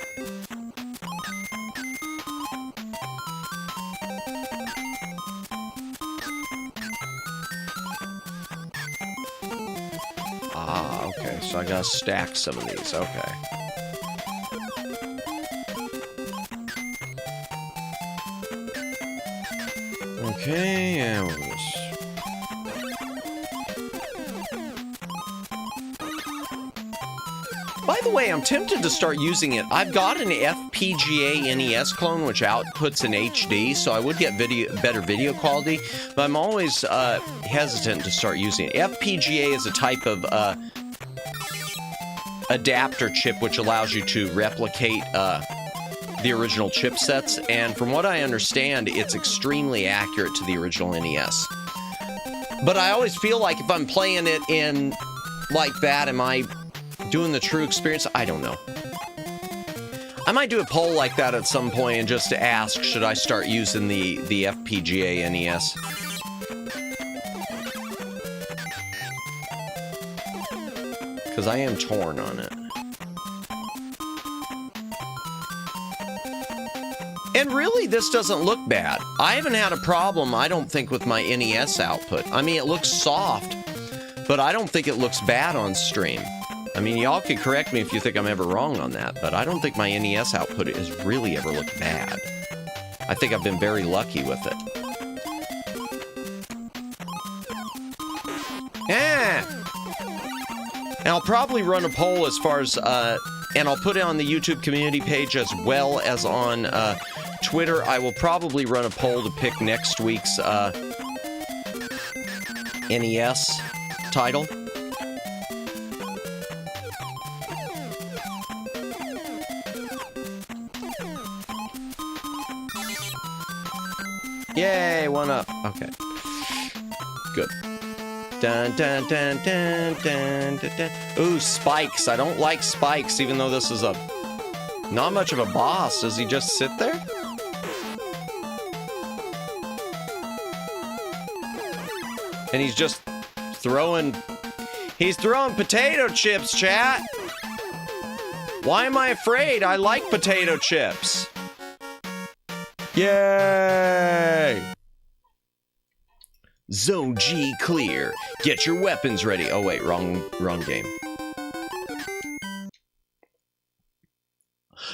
Ah, okay. So I gotta stack some of these. Okay. Okay, and we'll just... By the way, I'm tempted to start using it. I've got an FPGA NES clone, which outputs in HD, so I would get better video quality, but I'm always hesitant to start using it. FPGA is a type of adapter chip which allows you to replicate the original chipsets, and from what I understand, it's extremely accurate to the original NES. But I always feel like if I'm playing it in like that, am I doing the true experience? I don't know. I might do a poll like that at some point and just ask, should I start using the FPGA NES? Because I am torn on it. And really, this doesn't look bad. I haven't had a problem, I don't think, with my NES output. I mean, it looks soft, but I don't think it looks bad on stream. I mean, y'all can correct me if you think I'm ever wrong on that, but I don't think my NES output has really ever looked bad. I think I've been very lucky with it. Yeah! And I'll probably run a poll as far as, and I'll put it on the YouTube community page as well as on Twitter. I will probably run a poll to pick next week's NES title. Yay, one up. Okay. Good. Dun, dun, dun, dun, dun, dun, dun. Ooh, spikes. I don't like spikes, even though this is a... not much of a boss. Does he just sit there? And he's just throwing... he's throwing potato chips, chat! Why am I afraid? I like potato chips. Yay! Zone G clear. Get your weapons ready. Oh wait, wrong game.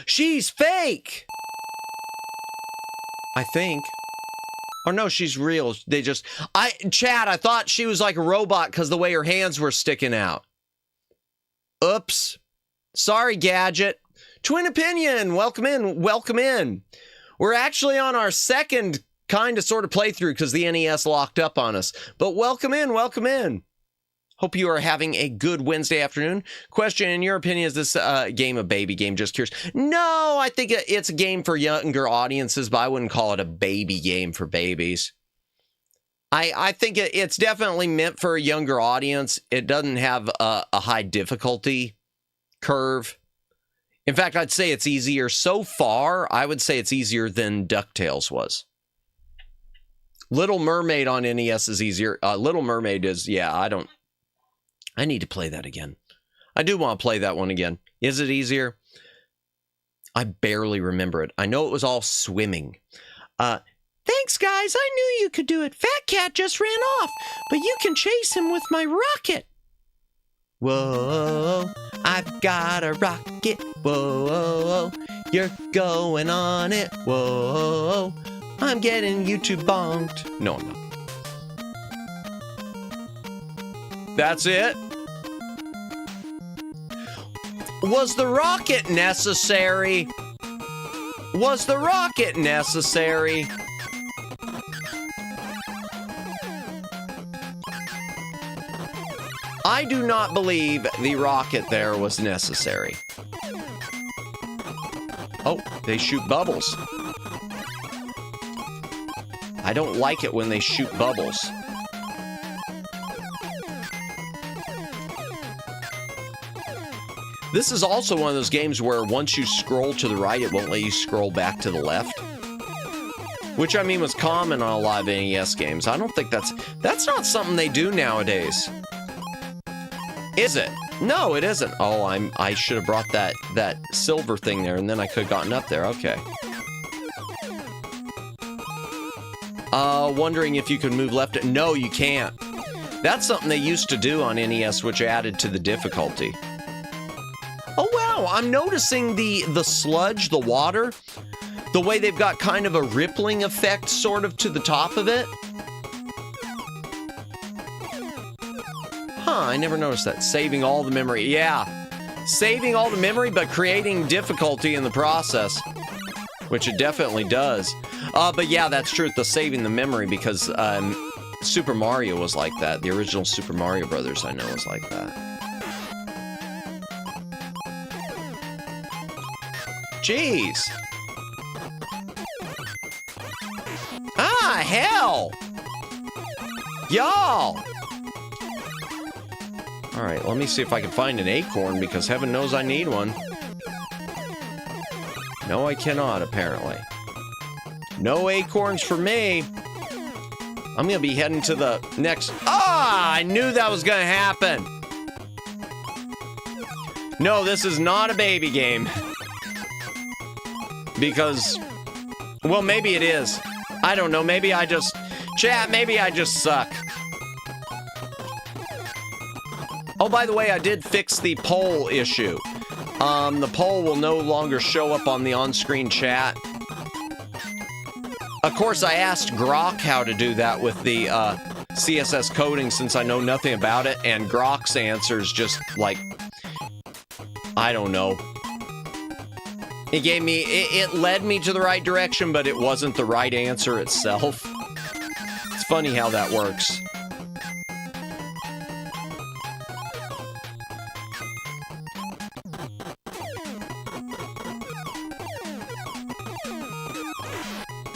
She's fake! I think. Or no, she's real. They just... Chat, I thought she was like a robot because the way her hands were sticking out. Oops. Sorry, Gadget. Twin Opinion, welcome in, welcome in. We're actually on our second kind of sort of playthrough because the NES locked up on us. But welcome in, welcome in. Hope you are having a good Wednesday afternoon. Question, in your opinion, is this game a baby game? Just curious. No, I think it's a game for younger audiences, but I wouldn't call it a baby game for babies. I think it's definitely meant for a younger audience. It doesn't have a high difficulty curve. In fact, I'd say it's easier. So far, I would say it's easier than DuckTales was. Little Mermaid on NES is easier. Little Mermaid is, yeah, I need to play that again. I do want to play that one again. Is it easier? I barely remember it. I know it was all swimming. Thanks, guys. I knew you could do it. Fat Cat just ran off, but you can chase him with my rocket. Whoa, I've got a rocket. Whoa, you're going on it. Whoa, I'm getting YouTube bonked. No, I'm not. That's it? Was the rocket necessary? Was the rocket necessary? I do not believe the rocket there was necessary. Oh, they shoot bubbles. I don't like it when they shoot bubbles. This is also one of those games where once you scroll to the right, it won't let you scroll back to the left. Which, I mean, was common on a lot of NES games. I don't think that's not something they do nowadays. Is it? No, it isn't. Oh, I should have brought that silver thing there, and then I could have gotten up there. Okay. Wondering if you can move left. No, you can't. That's something they used to do on NES, which added to the difficulty. Oh, wow. I'm noticing the sludge, the water, the way they've got kind of a rippling effect sort of to the top of it. Huh, I never noticed that. Saving all the memory. Yeah. Saving all the memory, but creating difficulty in the process. Which it definitely does. But yeah, that's true. The saving the memory, because Super Mario was like that. The original Super Mario Brothers, I know, was like that. Jeez. Ah, hell! Y'all! Alright, let me see if I can find an acorn, because heaven knows I need one. No, I cannot, apparently. No acorns for me. I'm gonna be heading to the next... Ah! I knew that was gonna happen! No, this is not a baby game. Because... Well, maybe it is. I don't know, maybe I just... Chat, maybe I just suck. Oh, by the way, I did fix the poll issue. The poll will no longer show up on the on-screen chat. Of course, I asked Grok how to do that with the CSS coding since I know nothing about it, and Grok's answer's just like, I don't know. It gave me, it led me to the right direction, but it wasn't the right answer itself. It's funny how that works.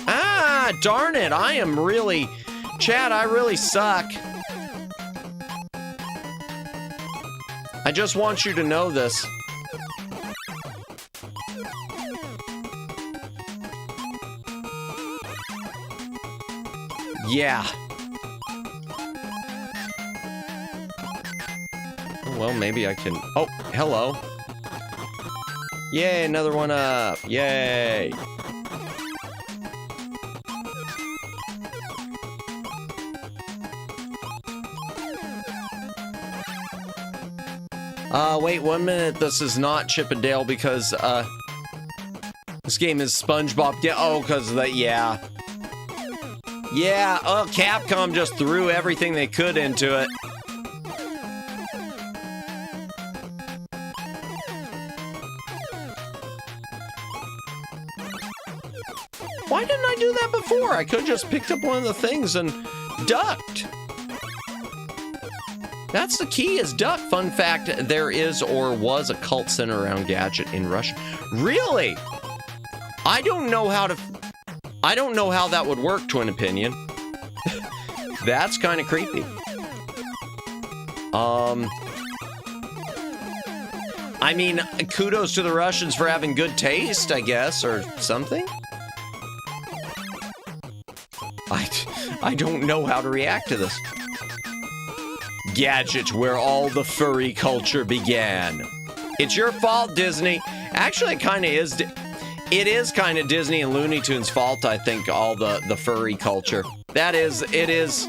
Ah, darn it, I am really... Chad, I really suck. I just want you to know this. Yeah. Well, maybe I can... Oh, hello. Yay, another one up. Yay. Wait 1 minute. This is not Chip and Dale because, this game is SpongeBob. Oh, because of that, yeah. Yeah, oh, Capcom just threw everything they could into it. Why didn't I do that before? I could have just picked up one of the things and ducked. That's the key, is duck. Fun fact, there is or was a cult center around Gadget in Russia. Really? I don't know how that would work, Twin Opinion. That's kind of creepy. I mean, kudos to the Russians for having good taste, I guess, or something. I don't know how to react to this. Gadget, where all the furry culture began. It's your fault, Disney. Actually, it kind of is. It is kind of Disney and Looney Tunes' fault, I think, all the furry culture. It is.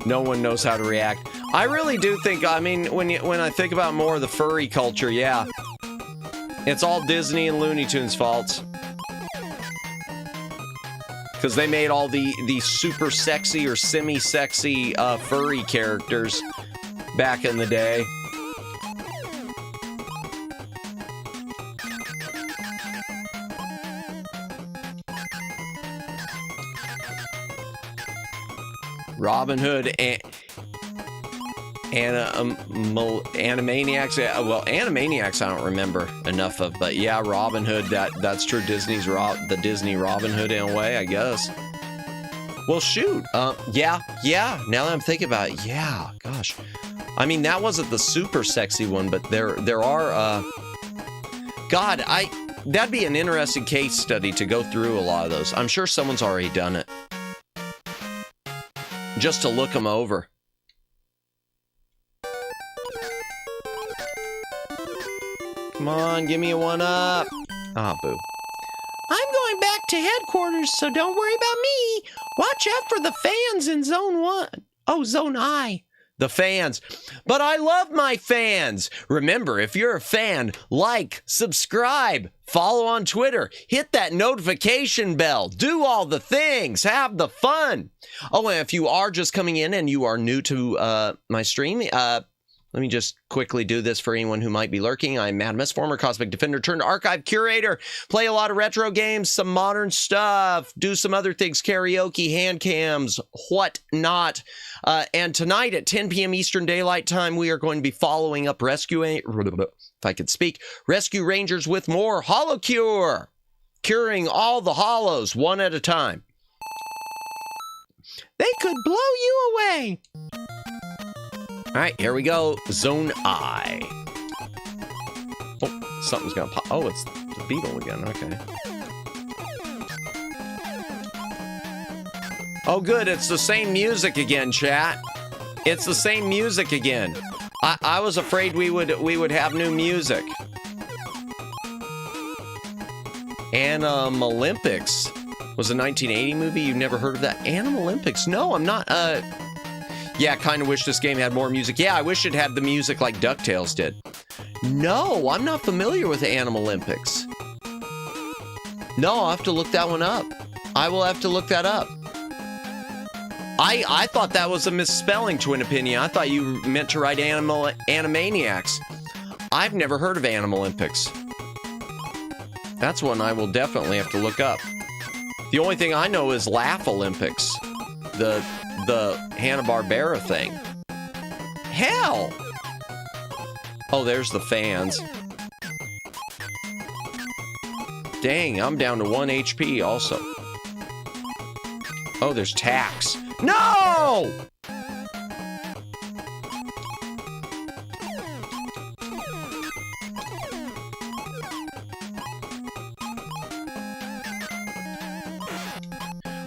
No one knows how to react. I really do think, I mean, when I think about more of the furry culture, yeah. It's all Disney and Looney Tunes' faults. Because they made all the super sexy or semi-sexy furry characters back in the day. Robin Hood and... Animaniacs. Well, Animaniacs I don't remember enough of, but yeah, Robin Hood. That's true. The Disney Robin Hood in a way, I guess. Well, shoot. Yeah. Now that I'm thinking about it, yeah. Gosh, I mean that wasn't the super sexy one, but there are. God, that'd be an interesting case study to go through a lot of those. I'm sure someone's already done it, just to look them over. Come on, give me a 1-up. Ah, boo. I'm going back to headquarters, so don't worry about me. Watch out for the fans in Zone 1. Oh, Zone I. The fans. But I love my fans. Remember, if you're a fan, like, subscribe, follow on Twitter, hit that notification bell, do all the things, have the fun. Oh, and if you are just coming in and you are new to my stream, let me just quickly do this for anyone who might be lurking. I'm Madamus, former Cosmic Defender turned archive curator. Play a lot of retro games, some modern stuff, do some other things, karaoke, hand cams, whatnot. And tonight at 10 p.m. Eastern Daylight Time, we are going to be following up Rescue Rangers with more Holo Cure, curing all the hollows one at a time. They could blow you away. All right, here we go. Zone I. Oh, something's gonna pop. Oh, it's the beetle again. Okay. Oh, good. It's the same music again, chat. It's the same music again. I was afraid we would have new music. Animal Olympics was a 1980 movie. You've never heard of that? Animal Olympics? No, I'm not. Yeah, kind of wish this game had more music. Yeah, I wish it had the music like DuckTales did. No, I'm not familiar with Animal Olympics. No, I'll have to look that one up. I will have to look that up. I thought that was a misspelling, Twin Opinion. I thought you meant to write Animaniacs. I've never heard of Animal Olympics. That's one I will definitely have to look up. The only thing I know is Laugh Olympics. The Hanna-Barbera thing. Hell! Oh, there's the fans. Dang, I'm down to 1 HP also. Oh, there's tax. No!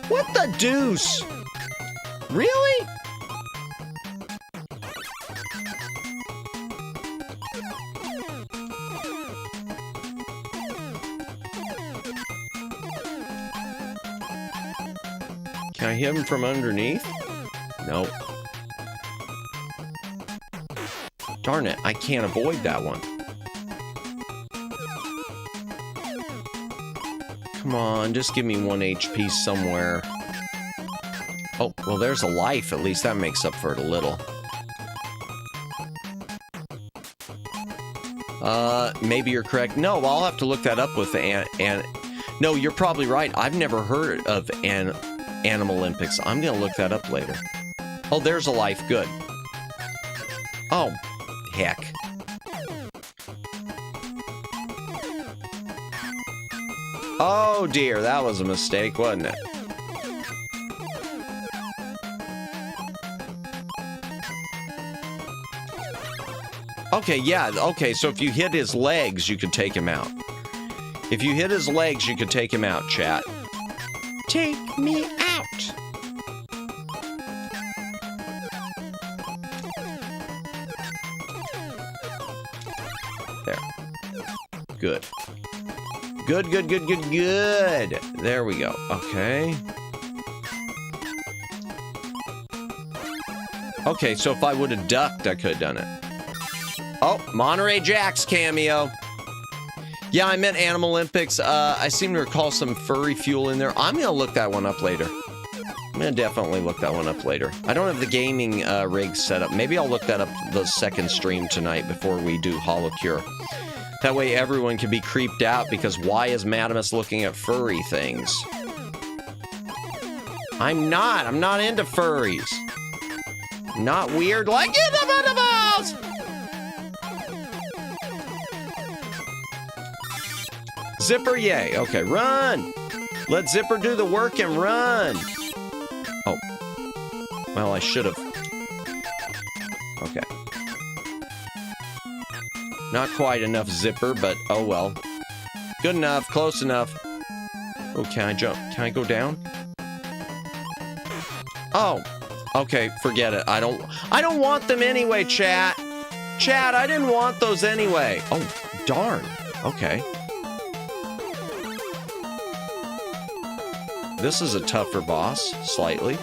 What the deuce? Really? Can I hit him from underneath? Nope. Darn it, I can't avoid that one. Come on, just give me 1 HP somewhere. Oh, well, there's a life. At least that makes up for it a little. Maybe you're correct. No, I'll have to look that up with the no, you're probably right. I've never heard of Animal Olympics. I'm gonna look that up later. Oh, there's a life. Good. Oh, heck. Oh dear, that was a mistake, wasn't it? Okay, yeah, okay, so if you hit his legs, you could take him out. If you hit his legs, you could take him out, chat. Take me out. There. Good. Good, good, good, good, good. There we go. Okay. Okay, so if I would have ducked, I could have done it. Oh, Monterey Jack's cameo. Yeah, I meant Animal Olympics. I seem to recall some furry fuel in there. I'm going to look that one up later. I'm going to definitely look that one up later. I don't have the gaming rig set up. Maybe I'll look that up the second stream tonight before we do Holo Cure. That way everyone can be creeped out, because why is Madamus looking at furry things? I'm not into furries. Not weird like in the Vtuber's! Zipper, yay. Okay, run! Let Zipper do the work and run! Oh. Well, I should have. Okay. Not quite enough Zipper, but oh well. Good enough, close enough. Oh, can I jump? Can I go down? Oh. Okay, forget it. I don't want them anyway, chat. Chat, I didn't want those anyway. Oh, darn. Okay. This is a tougher boss, slightly.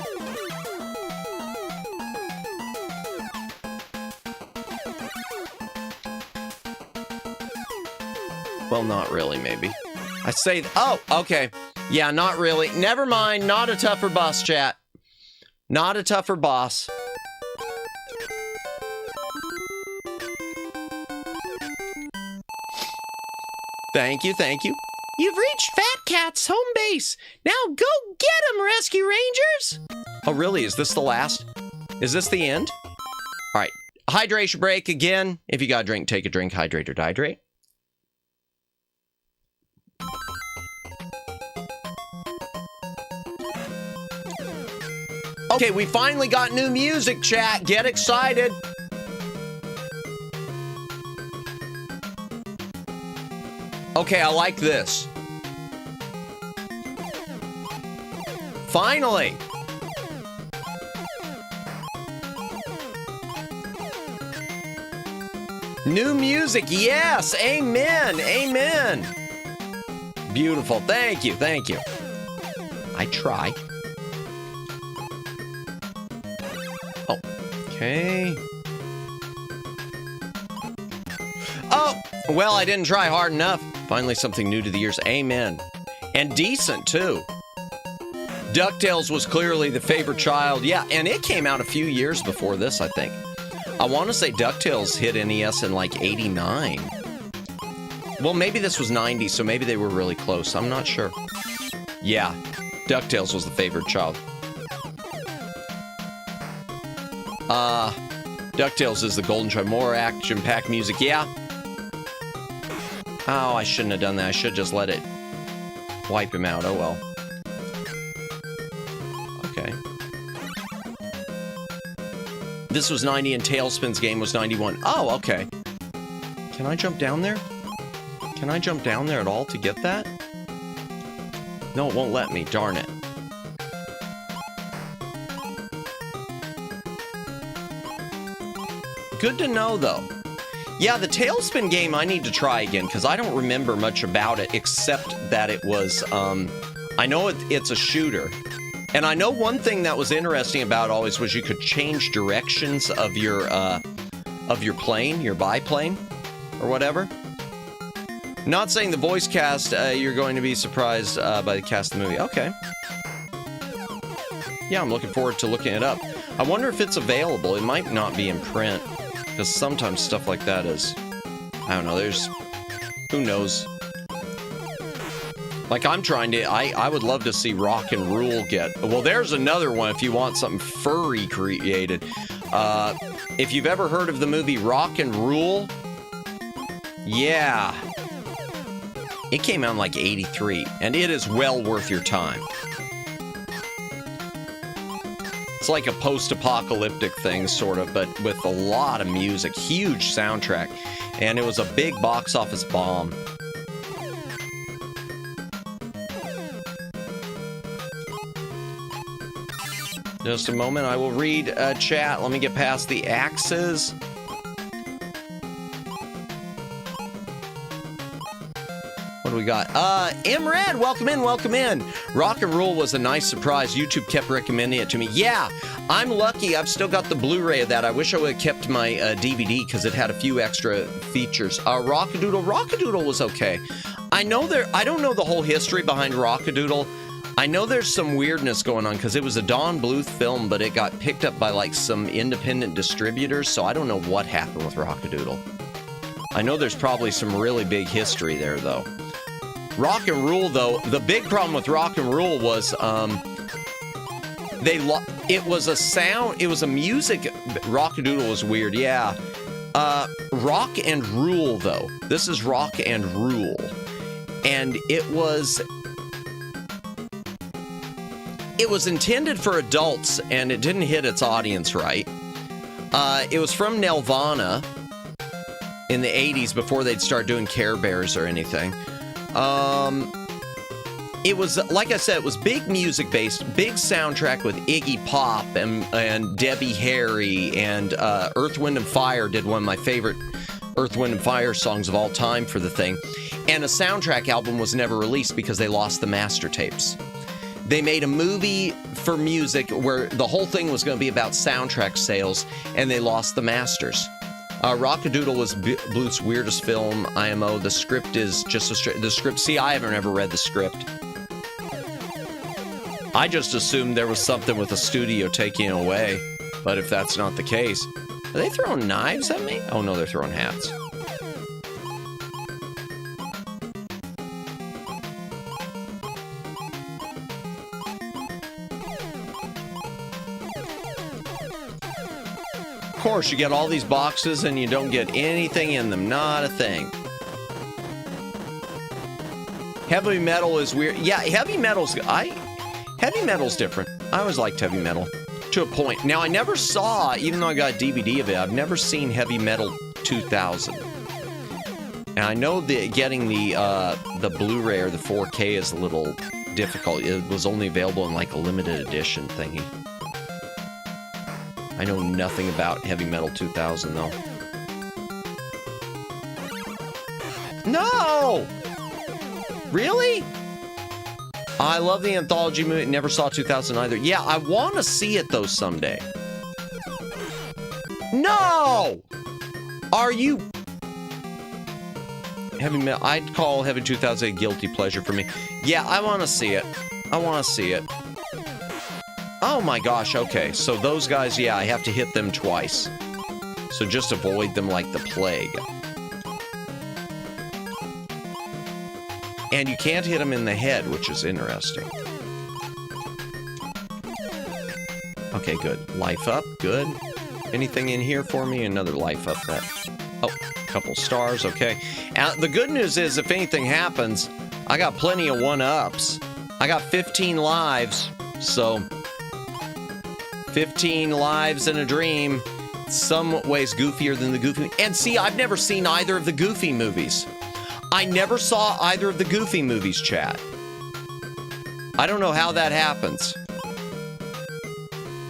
Well, not really, maybe. I say, oh, okay. Yeah, not really. Never mind, not a tougher boss, chat. Not a tougher boss. Thank you, thank you. You've reached Fat Cat's home base. Now go get him, Rescue Rangers! Oh, really? Is this the last? Is this the end? All right. Hydration break again. If you got a drink, take a drink. Hydrate or dehydrate. Okay, we finally got new music, chat. Get excited. Okay, I like this. Finally. New music, yes. Amen. Amen. Beautiful. Thank you. Thank you. I try. Oh, okay. Oh, well, I didn't try hard enough. Finally, something new to the ears. Amen. And decent, too. DuckTales was clearly the favorite child. Yeah, and it came out a few years before this, I think. I want to say DuckTales hit NES in like 89. Well, maybe this was 90, so maybe they were really close. I'm not sure. Yeah, DuckTales was the favorite child. DuckTales is the golden child. More action-packed music. Yeah. Oh, I shouldn't have done that. I should just let it wipe him out. Oh, well. Okay. This was 90 and Tailspin's game was 91. Oh, okay. Can I jump down there? Can I jump down there at all to get that? No, it won't let me. Darn it. Good to know, though. Yeah, the Tailspin game I need to try again, because I don't remember much about it, except that it was, I know it's a shooter. And I know one thing that was interesting about it always was you could change directions of your plane, your biplane, or whatever. Not saying the voice cast, you're going to be surprised by the cast of the movie. Okay. Yeah, I'm looking forward to looking it up. I wonder if it's available. It might not be in print. Because sometimes stuff like that is, I don't know, there's, who knows? Like I'm trying to, I would love to see Rock and Rule get, well, there's another one if you want something furry created. If you've ever heard of the movie Rock and Rule, yeah. It came out in like 83, and it is well worth your time. It's like a post-apocalyptic thing, sort of, but with a lot of music. Huge soundtrack. And it was a big box office bomb. Just a moment, I will read chat. Let me get past the axes. What do we got? M-Red, welcome in, welcome in. Rock and Roll was a nice surprise. YouTube kept recommending it to me. Yeah, I'm lucky. I've still got the Blu-ray of that. I wish I would have kept my DVD because it had a few extra features. Rockadoodle was okay. I don't know the whole history behind Rockadoodle. I know there's some weirdness going on because it was a Don Bluth film, but it got picked up by like some independent distributors, so I don't know what happened with Rockadoodle. I know there's probably some really big history there, though. Rock and Rule, though, the big problem with Rock and Rule was, It was a sound. It was a music. Rockadoodle was weird. Yeah. Rock and Rule though. This is Rock and Rule, and it was intended for adults, and it didn't hit its audience right. It was from Nelvana in the 80s before they'd start doing Care Bears or anything. It was, like I said, it was big music based, big soundtrack with Iggy Pop and Debbie Harry, and Earth, Wind and Fire did one of my favorite Earth, Wind and Fire songs of all time for the thing. And a soundtrack album was never released because they lost the master tapes. They made a movie for music where the whole thing was going to be about soundtrack sales, and they lost the masters. Rockadoodle was Bluth's weirdest film, IMO. The script is just the script. See, I haven't ever read the script. I just assumed there was something with the studio taking it away, but if that's not the case, are they throwing knives at me? Oh no, they're throwing hats. Of course, you get all these boxes and you don't get anything in them. Not a thing. Heavy metal is weird. Yeah, heavy metal's different. I always liked heavy metal to a point. Now, I never saw, even though I got a DVD of it, I've never seen Heavy Metal 2000. And I know that getting the Blu-ray or the 4K is a little difficult. It was only available in like a limited edition thingy. I know nothing about Heavy Metal 2000 though. No! Really? I love the anthology movie. Never saw 2000 either. Yeah, I want to see it though someday. No! Are you... Heavy Metal... I'd call Heavy 2000 a guilty pleasure for me. Yeah, I want to see it. I want to see it. Oh my gosh, okay. So those guys, yeah, I have to hit them twice. So just avoid them like the plague. And you can't hit them in the head, which is interesting. Okay, good. Life up, good. Anything in here for me? Another life up. That. Oh, a couple stars, okay. The good news is, if anything happens, I got plenty of one-ups. I got 15 lives, so... 15 lives in a dream. Some ways goofier than the Goofy... And see, I've never seen either of the Goofy movies. I never saw either of the Goofy movies, chat. I don't know how that happens.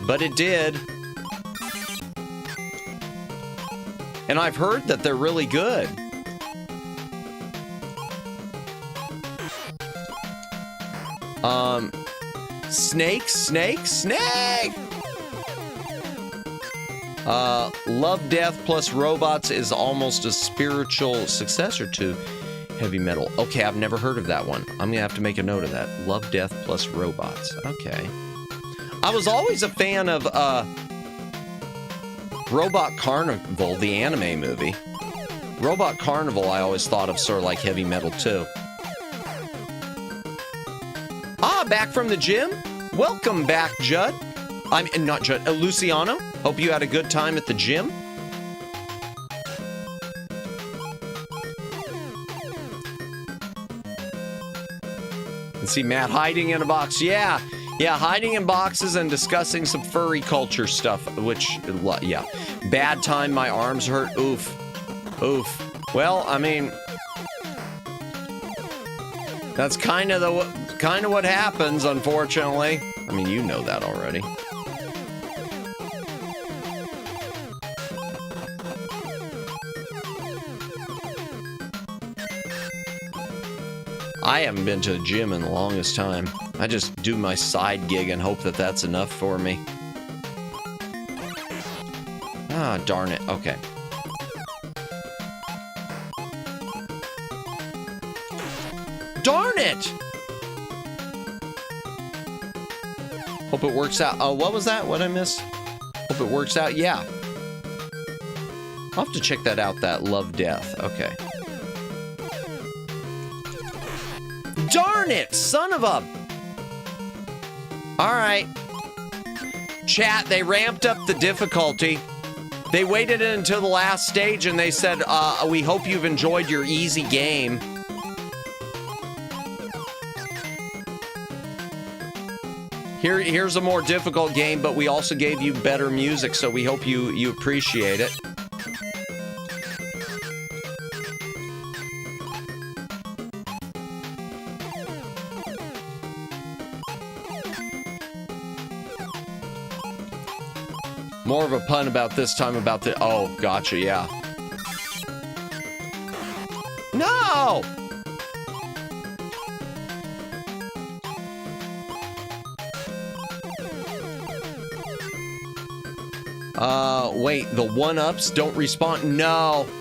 But it did. And I've heard that they're really good. Snake! Love, Death plus Robots is almost a spiritual successor to Heavy Metal. Okay, I've never heard of that one. I'm gonna have to make a note of that. Love, Death plus Robots. Okay. I was always a fan of Robot Carnival, the anime movie. Robot Carnival I always thought of sort of like Heavy Metal too. Ah, back from the gym? Welcome back, Judd. I'm not Judd, Luciano. Hope you had a good time at the gym. And see Matt hiding in a box. Yeah, hiding in boxes and discussing some furry culture stuff, which, yeah. Bad time, my arms hurt. Oof. Well, I mean, that's kind of what happens, unfortunately. I mean, you know that already. I haven't been to the gym in the longest time. I just do my side gig and hope that that's enough for me. Ah, darn it. Okay. Darn it! Hope it works out. Oh, what was that? What'd I miss? Hope it works out. Yeah. I'll have to check that out, that Love, Death. Okay. Darn it! Son of a... Alright. Chat, they ramped up the difficulty. They waited until the last stage and they said, we hope you've enjoyed your easy game. Here's a more difficult game, but we also gave you better music, so we hope you appreciate it. More of a pun about this time about the... Oh, gotcha, yeah. No! Wait, the 1-ups don't respawn?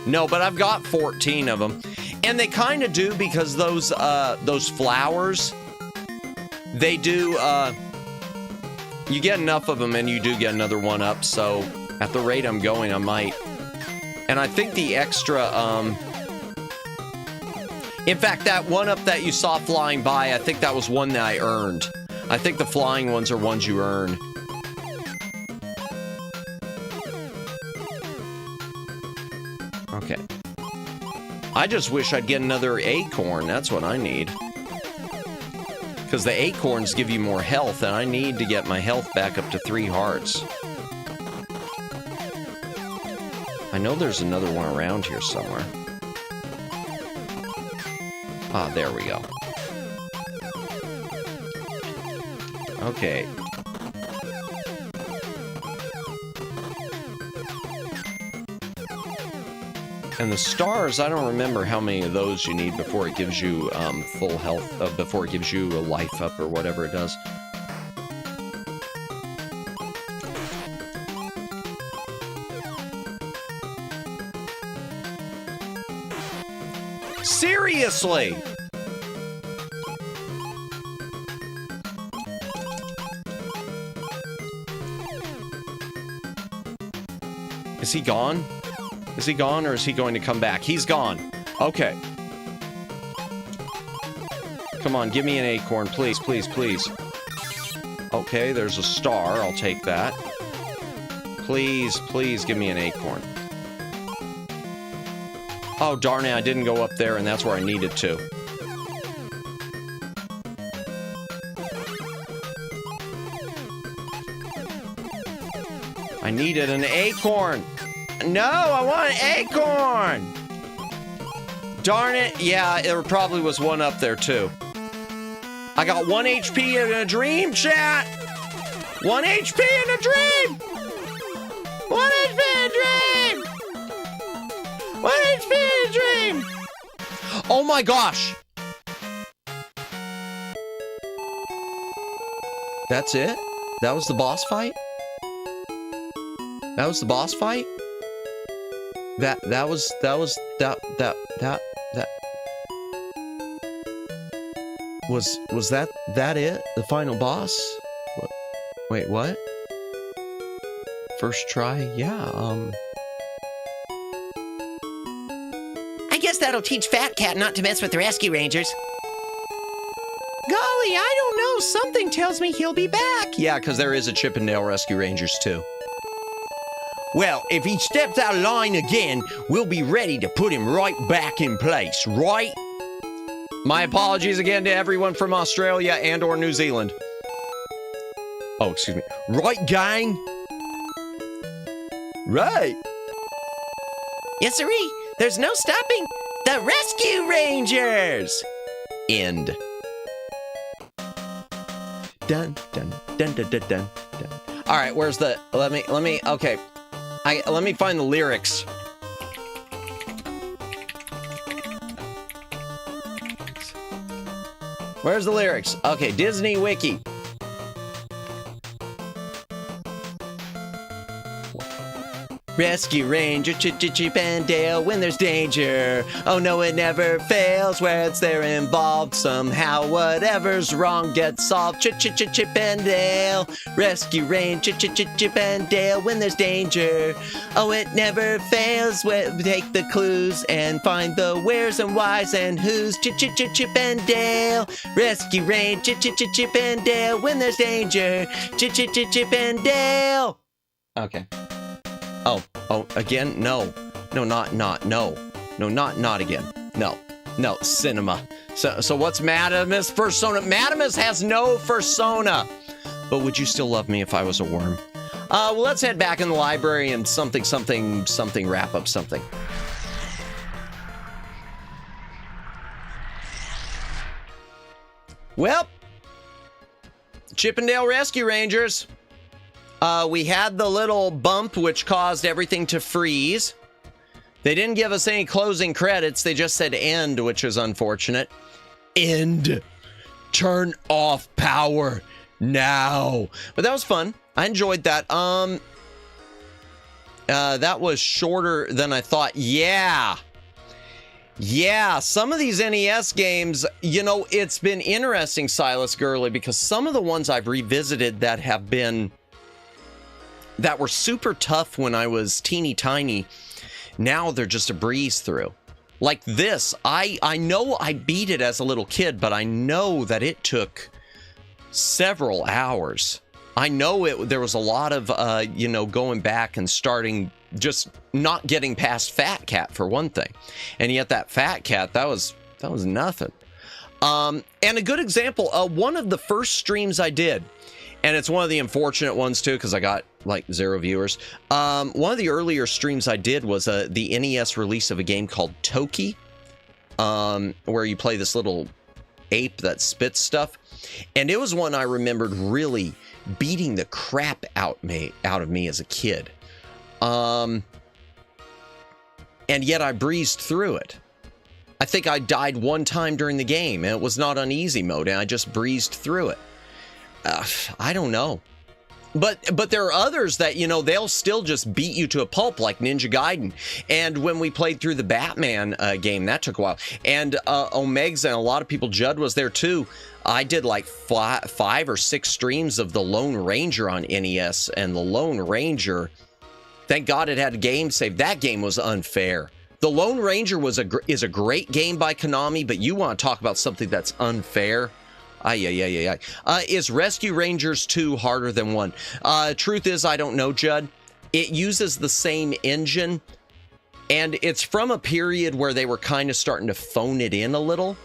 No, but I've got 14 of them. And they kind of do because those flowers, they do, you get enough of them and you do get another 1-up, so at the rate I'm going, I might. And I think the extra, in fact, that 1-up that you saw flying by, I think that was one that I earned. I think the flying ones are ones you earn. Okay. I just wish I'd get another acorn. That's what I need. Because the acorns give you more health, and I need to get my health back up to 3 hearts. I know there's another one around here somewhere. Ah, there we go. Okay. And the stars, I don't remember how many of those you need before it gives you full health, before it gives you a life up or whatever it does. Seriously! Is he gone? Is he gone, or is he going to come back? He's gone. Okay. Come on, give me an acorn, please, please, please. Okay, there's a star. I'll take that. Please, please give me an acorn. Oh, darn it, I didn't go up there, and that's where I needed to. I needed an acorn. No, I want an acorn! Darn it. Yeah, there probably was one up there, too. I got 1 HP in a dream, chat! 1 HP in a dream! 1 HP in a dream! 1 HP in a dream! Oh my gosh! That's it? That was the boss fight? That was the boss fight? That was that it? The final boss? What? Wait, what? First try? Yeah, I guess that'll teach Fat Cat not to mess with the Rescue Rangers. Golly, I don't know. Something tells me he'll be back. yeah, because there is a Chippendale Rescue Rangers, too. Well, if he steps out of line again, we'll be ready to put him right back in place, right? My apologies again to everyone from Australia and or New Zealand. Oh, excuse me. Right, gang? Right. Yes, sirree. There's no stopping the Rescue Rangers. End. Dun, dun, dun, dun, dun, dun, dun. All right, where's the... Let me... Okay. Let me find the lyrics. Where's the lyrics? Okay, Disney Wiki. Rescue Ranger, Chip and Dale when there's danger. Oh no, it never fails where it's they're involved. Somehow whatever's wrong gets solved. Chip and Dale. Rescue Ranger, Chip and Dale when there's danger. Oh, it never fails where we take the clues and find the wheres and whys and who's. Chip and Dale. Rescue Ranger, Chip and Dale when there's danger. Chip and Dale. Okay. Oh, again? No, not again. No, cinema. So what's Madamus' persona? Madamus has no persona. But would you still love me if I was a worm? Well, let's head back in the library and something, wrap up something. Well, Chippendale Rescue Rangers. We had the little bump which caused everything to freeze. They didn't give us any closing credits. They just said end, which is unfortunate. End. Turn off power now. But that was fun. I enjoyed that. That was shorter than I thought. Yeah, some of these NES games, you know, it's been interesting, Silas Gurley, because some of the ones I've revisited that were super tough when I was teeny tiny, now they're just a breeze through. Like this, I know I beat it as a little kid, but I know that it took several hours. I know there was a lot of, going back and starting, just not getting past Fat Cat for one thing. And yet that Fat Cat, that was nothing. And a good example, one of the first streams I did, and it's one of the unfortunate ones too, because I got like 0 viewers. One of the earlier streams I did was the NES release of a game called Toki, where you play this little ape that spits stuff. And it was one I remembered really beating the crap out of me as a kid. And yet I breezed through it. I think I died one time during the game, and it was not on easy mode, and I just breezed through it. I don't know. But there are others that, they'll still just beat you to a pulp, like Ninja Gaiden. And when we played through the Batman game, that took a while. And Omegs and a lot of people, Judd was there too. I did like 5 or 6 streams of the Lone Ranger on NES. And the Lone Ranger, thank God it had a game save. That game was unfair. The Lone Ranger is a great game by Konami, but you want to talk about something that's unfair? Is Rescue Rangers 2 harder than 1? Truth is, I don't know, Judd. It uses the same engine, and it's from a period where they were kind of starting to phone it in a little.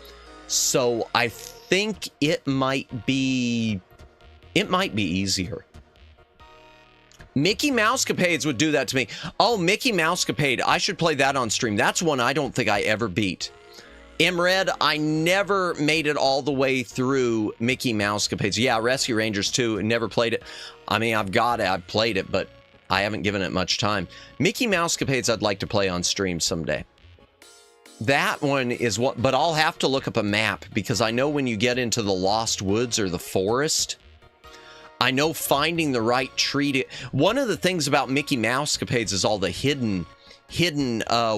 So I think it might be easier. Mickey Mousecapades would do that to me. Oh, Mickey Mousecapade. I should play that on stream. That's one I don't think I ever beat. Mred, I never made it all the way through Mickey Mousecapades. Yeah, Rescue Rangers 2, never played it. I mean, I've played it, but I haven't given it much time. Mickey Mousecapades I'd like to play on stream someday. That one is what, but I'll have to look up a map, because I know when you get into the Lost Woods or the forest, I know finding the right tree one of the things about Mickey Mousecapades is all the hidden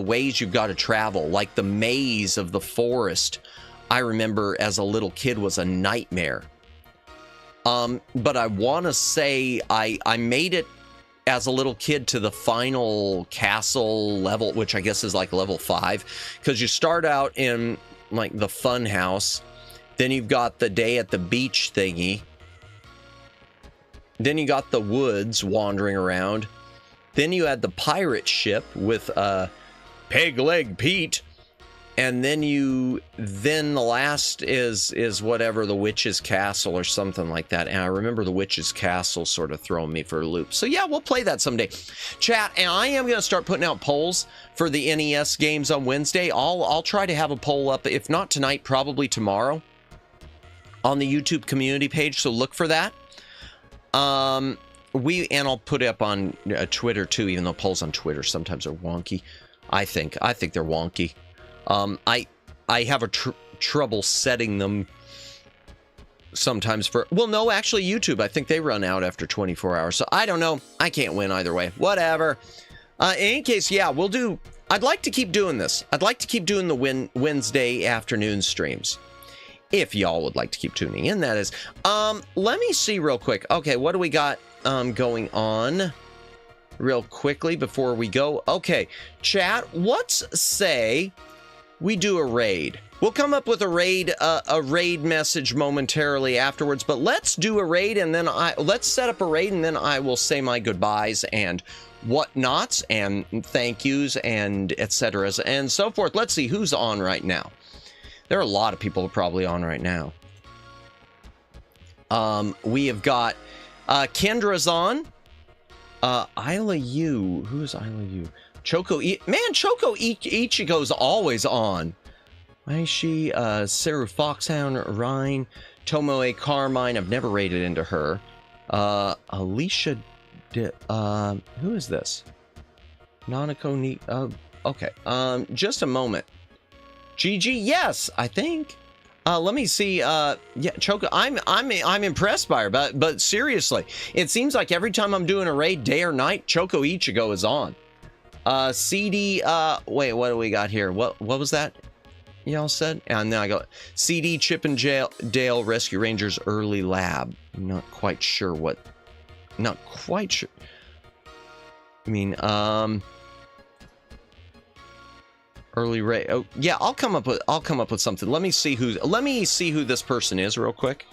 ways you've got to travel, like the maze of the forest. I remember as a little kid was a nightmare. But I want to say I made it as a little kid to the final castle level, which I guess is like level 5, because you start out in like the fun house, then you've got the day at the beach thingy, then you got the woods wandering around. Then you had the pirate ship with Peg Leg Pete, and then the last is whatever, the witch's castle or something like that. And I remember the witch's castle sort of throwing me for a loop. So yeah, we'll play that someday. Chat, and I am going to start putting out polls for the NES games on Wednesday. I'll try to have a poll up, if not tonight, probably tomorrow, on the YouTube community page. So look for that. And I'll put it up on Twitter too, even though polls on Twitter sometimes are wonky. I think they're wonky. I have a trouble setting them sometimes no, actually YouTube, I think they run out after 24 hours. So I don't know. I can't win either way. Whatever. In any case, yeah, we'll do... I'd like to keep doing this. I'd like to keep doing the Wednesday afternoon streams. If y'all would like to keep tuning in, that is. Let me see real quick. Okay, what do we got going on real quickly before we go? Okay, chat, let's say we do a raid. We'll come up with a raid message momentarily afterwards, but let's do a raid and then let's set up a raid and then I will say my goodbyes and whatnots and thank yous and etc. and so forth. Let's see who's on right now. There are a lot of people probably on right now. We have got Kendra's on. Isla Yu. Who's Isla Yu? Choco. Man, Choco Ichigo's always on. Aishi, Saru Foxhound, Ryan, Tomoe Carmine. I've never raided into her. Alicia. Who is this? Nanako Ni. Okay. Just a moment. GG, yes, I think. Let me see. Yeah, Choco. I'm impressed by her, but seriously, it seems like every time I'm doing a raid, day or night, Choco Ichigo is on. CD. Wait, what do we got here? What was that? Y'all said? And then I go CD Chip and Dale Rescue Rangers Early Lab. Not quite sure what. Not quite sure. I mean, early raid. Oh, yeah. I'll come up with something. Let me see who this person is real quick.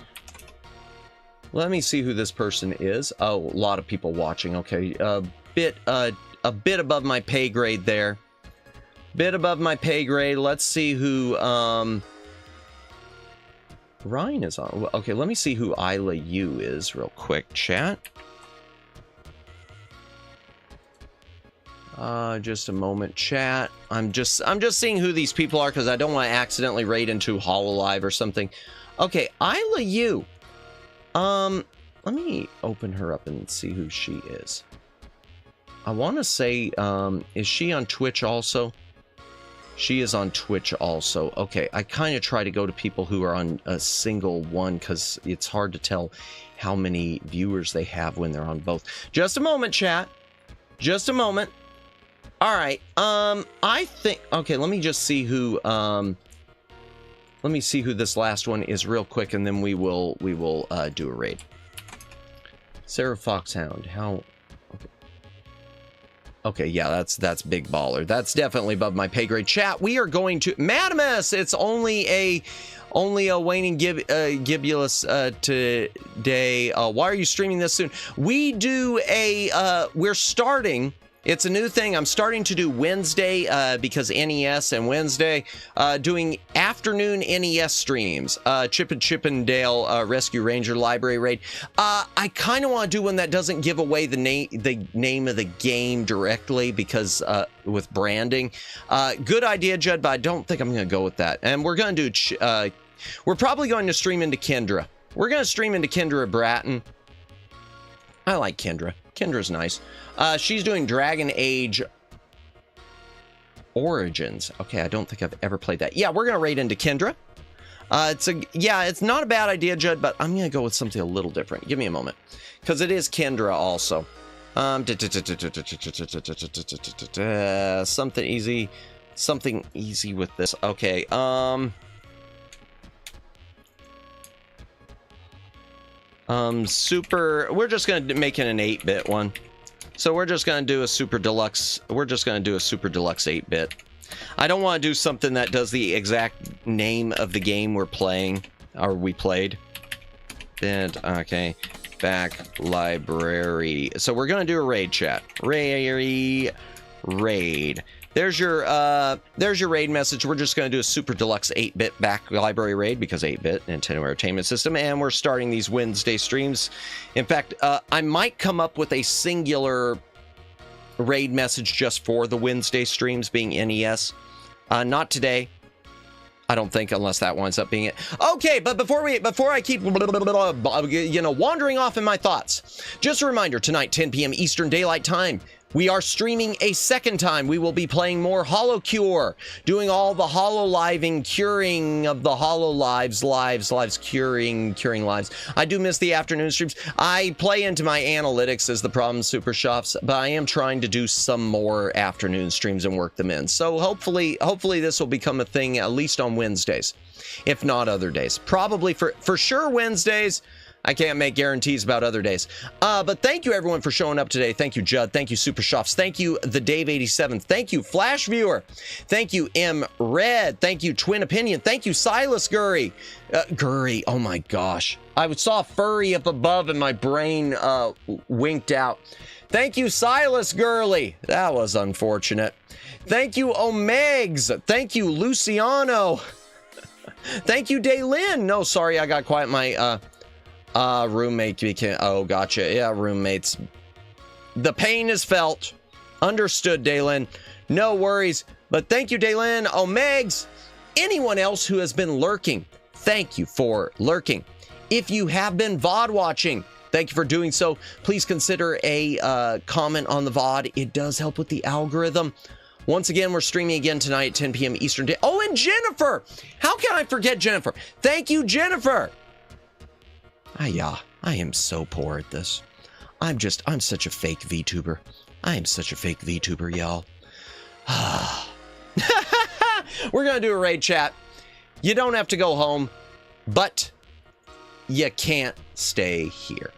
Let me see who this person is. Oh, a lot of people watching. Okay, a bit above my pay grade there. Bit above my pay grade. Let's see who Ryan is on. Okay, let me see who Isla Yu is real quick, chat. Just a moment, chat. I'm just seeing who these people are because I don't want to accidentally raid into HoloLive or something. Okay, Isla Yu. Let me open her up and see who she is. I want to say, is she on Twitch also? She is on Twitch also. Okay, I kind of try to go to people who are on a single one because it's hard to tell how many viewers they have when they're on both. Just a moment, chat. Just a moment. All right. I think. Okay, let me just see who. Let me see who this last one is real quick, and then we will do a raid. Sarah Foxhound. How? Okay, yeah, that's big baller. That's definitely above my pay grade. Chat, we are going to Madamus. It's only a waning gibulus today. Why are you streaming this soon? We do we're starting. It's a new thing. I'm starting to do Wednesday because NES and Wednesday doing afternoon NES streams. Chip and Dale Rescue Ranger Library Raid. I kind of want to do one that doesn't give away the name of the game directly because with branding. Good idea, Judd, but I don't think I'm going to go with that. And we're going to do. We're probably going to stream into Kendra. We're going to stream into Kendra Bratton. I like Kendra. Kendra's nice. She's doing Dragon Age Origins. Okay, I don't think I've ever played that. Yeah, we're gonna raid into Kendra. It's not a bad idea, Judd, but I'm gonna go with something a little different. Give me a moment, because it is Kendra also. Something easy with this. Okay. We're just gonna make it an 8-bit one. So we're just gonna do a super deluxe. We're just gonna do a super deluxe 8-bit. I don't want to do something that does the exact name of the game we're playing or we played. Okay, back library. So we're gonna do a raid, chat. Raid. There's your raid message. We're just going to do a super deluxe 8-bit back library raid because 8-bit Nintendo Entertainment System, and we're starting these Wednesday streams. In fact, I might come up with a singular raid message just for the Wednesday streams being NES. Not today. I don't think, unless that winds up being it. Okay, but before I keep wandering off in my thoughts, just a reminder, tonight 10 p.m. Eastern Daylight Time, We are streaming a second time. We will be playing more Hollow Cure, doing all the hololiving, curing of the hololives, curing lives. I do miss the afternoon streams. I play into my analytics as the problem, Super Shops, but I am trying to do some more afternoon streams and work them in. So hopefully this will become a thing at least on Wednesdays, if not other days. Probably for sure Wednesdays. I can't make guarantees about other days. But thank you, everyone, for showing up today. Thank you, Judd. Thank you, Super Shops. Thank you, The Dave87. Thank you, Flash Viewer. Thank you, M. Red. Thank you, Twin Opinion. Thank you, Silas Gurry. Gurry, oh my gosh. I saw furry up above and my brain winked out. Thank you, Silas Gurley. That was unfortunate. Thank you, Omegs. Thank you, Luciano. Thank you, Daylin. No, sorry, I got quiet. My roommate became, oh, gotcha. Yeah, roommates. The pain is felt. Understood, Daylin. No worries. But thank you, Daylin. Omegs. Anyone else who has been lurking, thank you for lurking. If you have been VOD watching, thank you for doing so. Please consider a comment on the VOD. It does help with the algorithm. Once again, we're streaming again tonight at 10 p.m. Eastern Day. Oh, and Jennifer. How can I forget Jennifer? Thank you, Jennifer. Yeah, I am so poor at this. I'm such a fake VTuber. I am such a fake VTuber, y'all. We're going to do a raid chat. You don't have to go home, but you can't stay here.